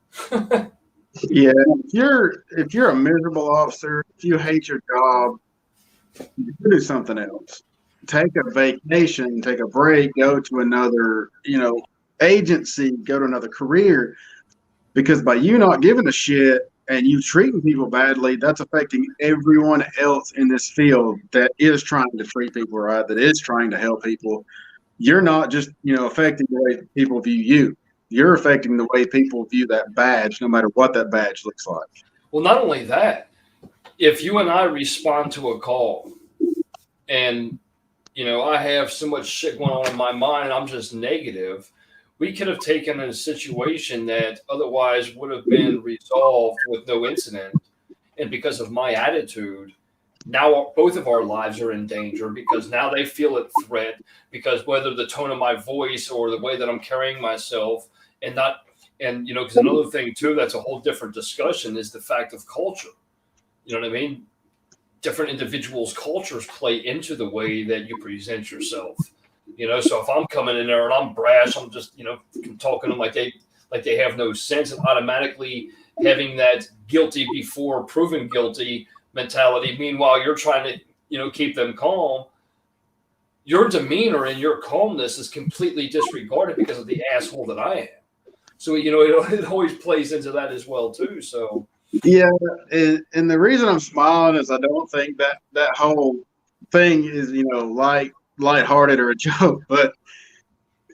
Yeah, if you're a miserable officer, if you hate your job, you do something else. Take a vacation, take a break, go to another, agency, go to another career. Because by you not giving a shit and you treating people badly, that's affecting everyone else in this field that is trying to treat people right, that is trying to help people. You're not just, affecting the way people view you. You're affecting the way people view that badge, no matter what that badge looks like. Well, not only that, if you and I respond to a call and, I have so much shit going on in my mind, I'm just negative, we could have taken a situation that otherwise would have been resolved with no incident. And because of my attitude, now both of our lives are in danger because now they feel a threat because whether the tone of my voice or the way that I'm carrying myself because another thing too, that's a whole different discussion is the fact of culture. You know what I mean? Different individuals' cultures play into the way that you present yourself. So if I'm coming in there and I'm brash, I'm just, talking to them like they have no sense and automatically having that guilty before proven guilty mentality. Meanwhile, you're trying to, keep them calm. Your demeanor and your calmness is completely disregarded because of the asshole that I am. So, it always plays into that as well too. So, Yeah, and the reason I'm smiling is I don't think that whole thing is lighthearted or a joke. But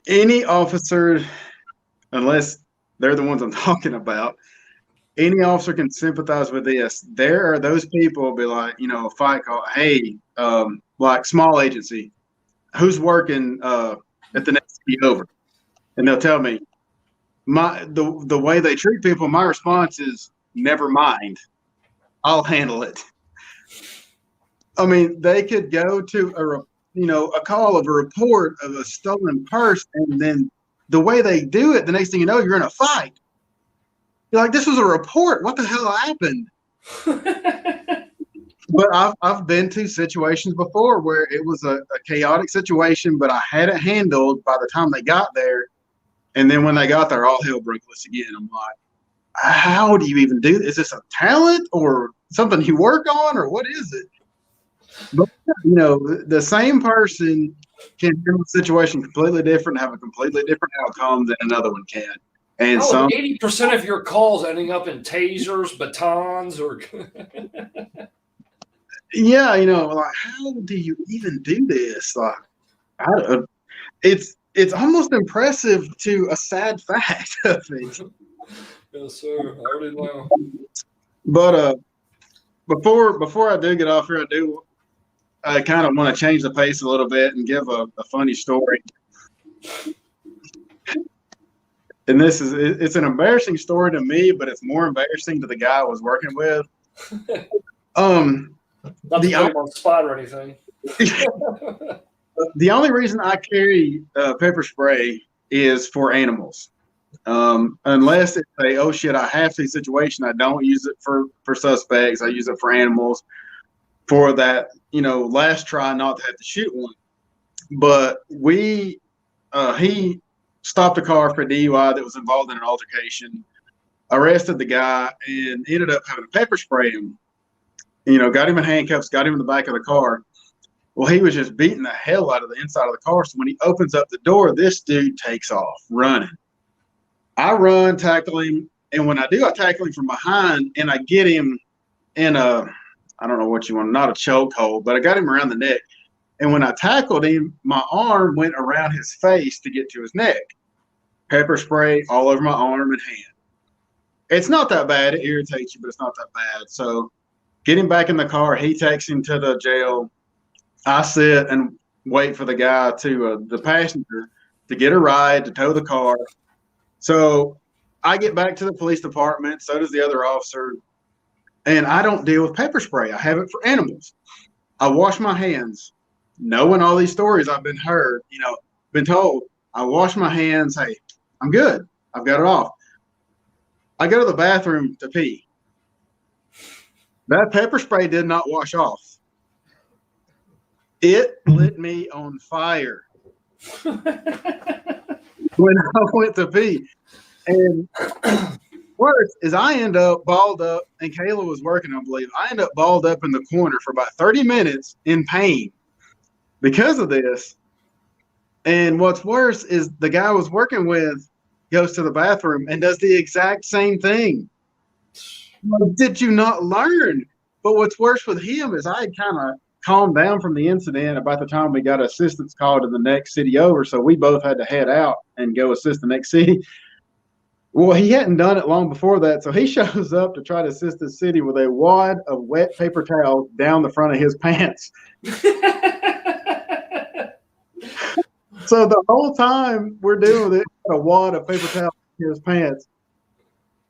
any officer, unless they're the ones I'm talking about, any officer can sympathize with this. There are those people be like, a fight call. Hey, like small agency, who's working at the next city over, and they'll tell me the way they treat people. My response is never mind. I'll handle it. I mean, they could go to a call of a report of a stolen purse, and then the way they do it, the next thing you know, you're in a fight. You're like, this was a report. What the hell happened? But I've been to situations before where it was a chaotic situation, but I had it handled by the time they got there. And then when they got there, all hell broke loose again. I'm like, how do you even do this? Is this a talent or something you work on, or what is it? But the same person can handle a situation completely different, have a completely different outcome than another one can. And How 80% of your calls ending up in tasers, batons, or yeah, like how do you even do this? Like, it's almost impressive to a sad fact of it. yes, sir. I already know. But before I do get off here, I kind of want to change the pace a little bit and give a funny story. And it's an embarrassing story to me, but it's more embarrassing to the guy I was working with. Not to put him on the spot or anything. The only reason I carry pepper spray is for animals. Unless it's a, oh shit, I have to situation, I don't use it for suspects. I use it for animals for that, last try not to have to shoot one. But he stopped a car for DUI that was involved in an altercation, arrested the guy, and ended up having to pepper spray him. Got him in handcuffs, got him in the back of the car. Well, he was just beating the hell out of the inside of the car. So when he opens up the door, this dude takes off running. I run, tackle him, and when I do, I tackle him from behind, and I get him in I don't know what you want, not a chokehold, but I got him around the neck. And when I tackled him, my arm went around his face to get to his neck. Pepper spray all over my arm and hand. It's not that bad. It irritates you, but it's not that bad. So get him back in the car. He takes him to the jail. I sit and wait for the guy the passenger to get a ride to tow the car. So I get back to the police department. So does the other officer. And I don't deal with pepper spray. I have it for animals. I wash my hands. Knowing all these stories I've been told, I wash my hands. Hey, I'm good. I've got it off. I go to the bathroom to pee. That pepper spray did not wash off. It lit me on fire when I went to pee. And worse is I end up balled up, and Kayla was working, I believe. I end up balled up in the corner for about 30 minutes in pain because of this. And what's worse is the guy I was working with goes to the bathroom and does the exact same thing. What did you not learn? But what's worse with him is I had kind of calmed down from the incident about the time we got assistance call to the next city over. So we both had to head out and go assist the next city. Well, he hadn't done it long before that. So he shows up to try to assist the city with a wad of wet paper towels down the front of his pants. So the whole time we're dealing with it, a wad of paper towels in his pants.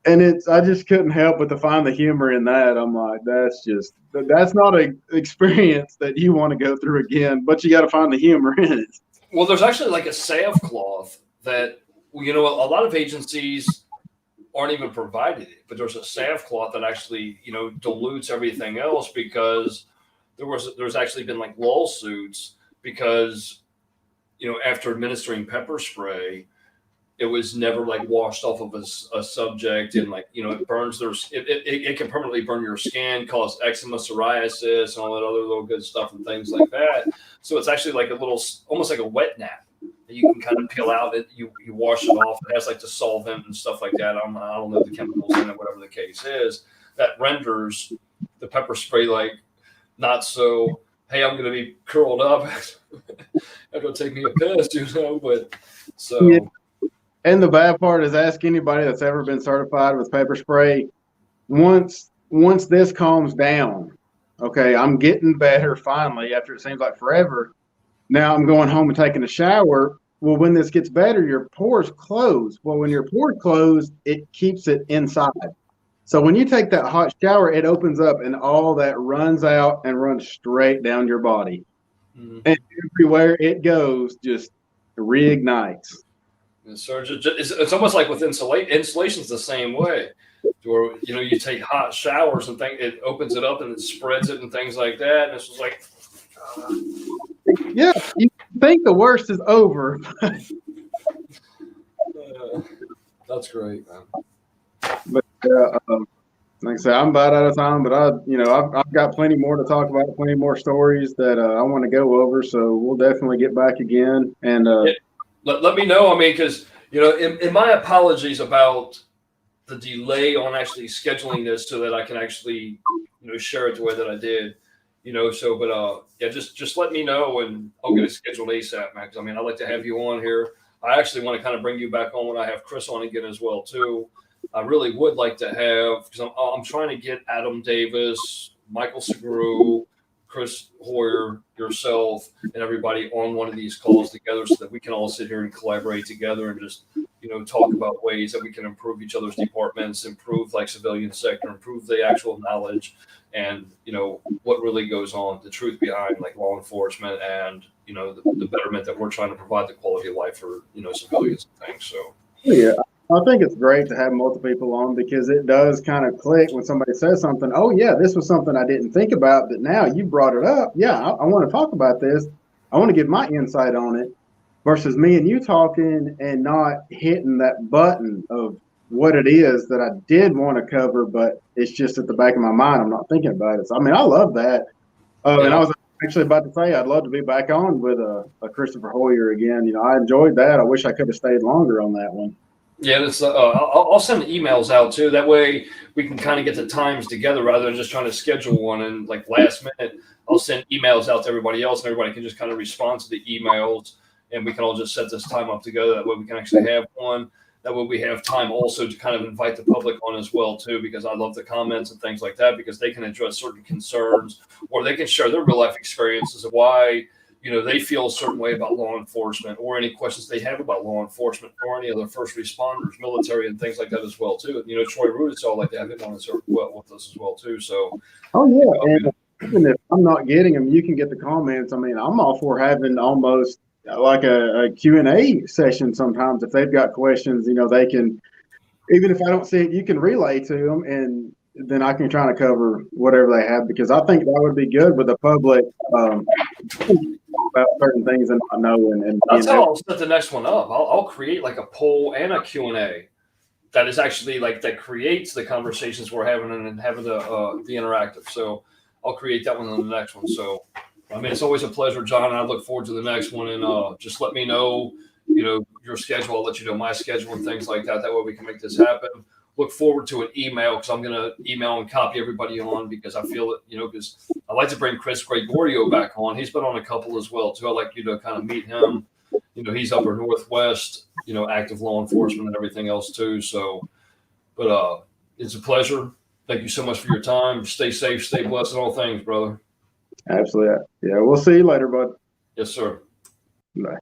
And I just couldn't help but to find the humor in that. I'm like, that's not an experience that you want to go through again, but you got to find the humor in it. Well, there's actually like a salve cloth that, a lot of agencies aren't even provided it, but there's a salve cloth that actually, dilutes everything else, because there's actually been like lawsuits because, after administering pepper spray, it was never like washed off of a subject, and it burns it can permanently burn your skin, cause eczema, psoriasis, and all that other little good stuff and things like that. So it's actually like almost like a wet nap that you can kind of peel out. You wash it off. It has like the solvent and stuff like that. I don't know the chemicals in it, whatever the case is. that renders the pepper spray like not so. Hey, I'm going to be curled up. I'm going to take me a piss, But so. Yeah. And the bad part is, ask anybody that's ever been certified with pepper spray. Once this calms down, okay, I'm getting better finally after it seems like forever. Now I'm going home and taking a shower. Well, when this gets better, your pores close. Well, when your pores close, it keeps it inside. So when you take that hot shower, it opens up and all that runs out and runs straight down your body. Mm-hmm. And everywhere it goes, just reignites. So it's almost like with insulation's the same way. Or you take hot showers and it opens it up and it spreads it and things like that. And it's just like, yeah, you think the worst is over. That's great, man. But like I said, I'm about out of time. But I've got plenty more to talk about, plenty more stories that I want to go over. So we'll definitely get back again. And let me know. I mean, because in my apologies about the delay on actually scheduling this so that I can actually share it the way that I did. Just let me know and I'll get it scheduled ASAP, man. Because I mean, I'd like to have you on here. I actually want to kind of bring you back on when I have Chris on again as well too. I really would like to have, because I'm trying to get Adam Davis, Michael Segru, Chris Hoyer, yourself, and everybody on one of these calls together so that we can all sit here and collaborate together and just talk about ways that we can improve each other's departments, improve like civilian sector, improve the actual knowledge, and what really goes on, the truth behind like law enforcement, and the betterment that we're trying to provide, the quality of life for civilians and things. So yeah, I think it's great to have multiple people on because it does kind of click when somebody says something. Oh yeah, this was something I didn't think about, but now you brought it up. Yeah, I want to talk about this. I want to give my insight on it. Versus me and you talking and not hitting that button of what it is that I did want to cover, but it's just at the back of my mind. I'm not thinking about it. So, I mean, I love that. And I was actually about to say I'd love to be back on with a Christopher Hoyer again. I enjoyed that. I wish I could have stayed longer on that one. Yeah, I'll send emails out too. That way we can kind of get the times together rather than just trying to schedule one and like last minute. I'll send emails out to everybody else and everybody can just kind of respond to the emails. And we can all just set this time up together. That way we can actually have one. That way we have time also to kind of invite the public on as well, too, because I love the comments and things like that, because they can address certain concerns or they can share their real life experiences of why, they feel a certain way about law enforcement or any questions they have about law enforcement or any other first responders, military and things like that as well, too. T.R.U.T.H, it's all like to have him on with us as well, too. So, oh, yeah. And even if I'm not getting them, you can get the comments. I mean, I'm all for having almost like a Q&A session sometimes. If they've got questions, they can, even if I don't see it, you can relay to them and then I can try to cover whatever they have, because I think that would be good with the public about certain things and not know. And that's how I'll set the next one up. I'll create like a poll and a Q&A that is actually like that creates the conversations we're having and having the interactive. So I'll create that one on the next one. So I mean, it's always a pleasure, John, and I look forward to the next one. And just let me know, your schedule. I'll let you know my schedule and things like that. That way we can make this happen. Look forward to an email, because I'm going to email and copy everybody on, because I feel it, because I like to bring Chris Gregorio back on. He's been on a couple as well, too. I'd like you to kind of meet him. He's upper Northwest, active law enforcement and everything else, too. So, but it's a pleasure. Thank you so much for your time. Stay safe, stay blessed, and all things, brother. Absolutely. Yeah, we'll see you later, bud. Yes, sir. Bye.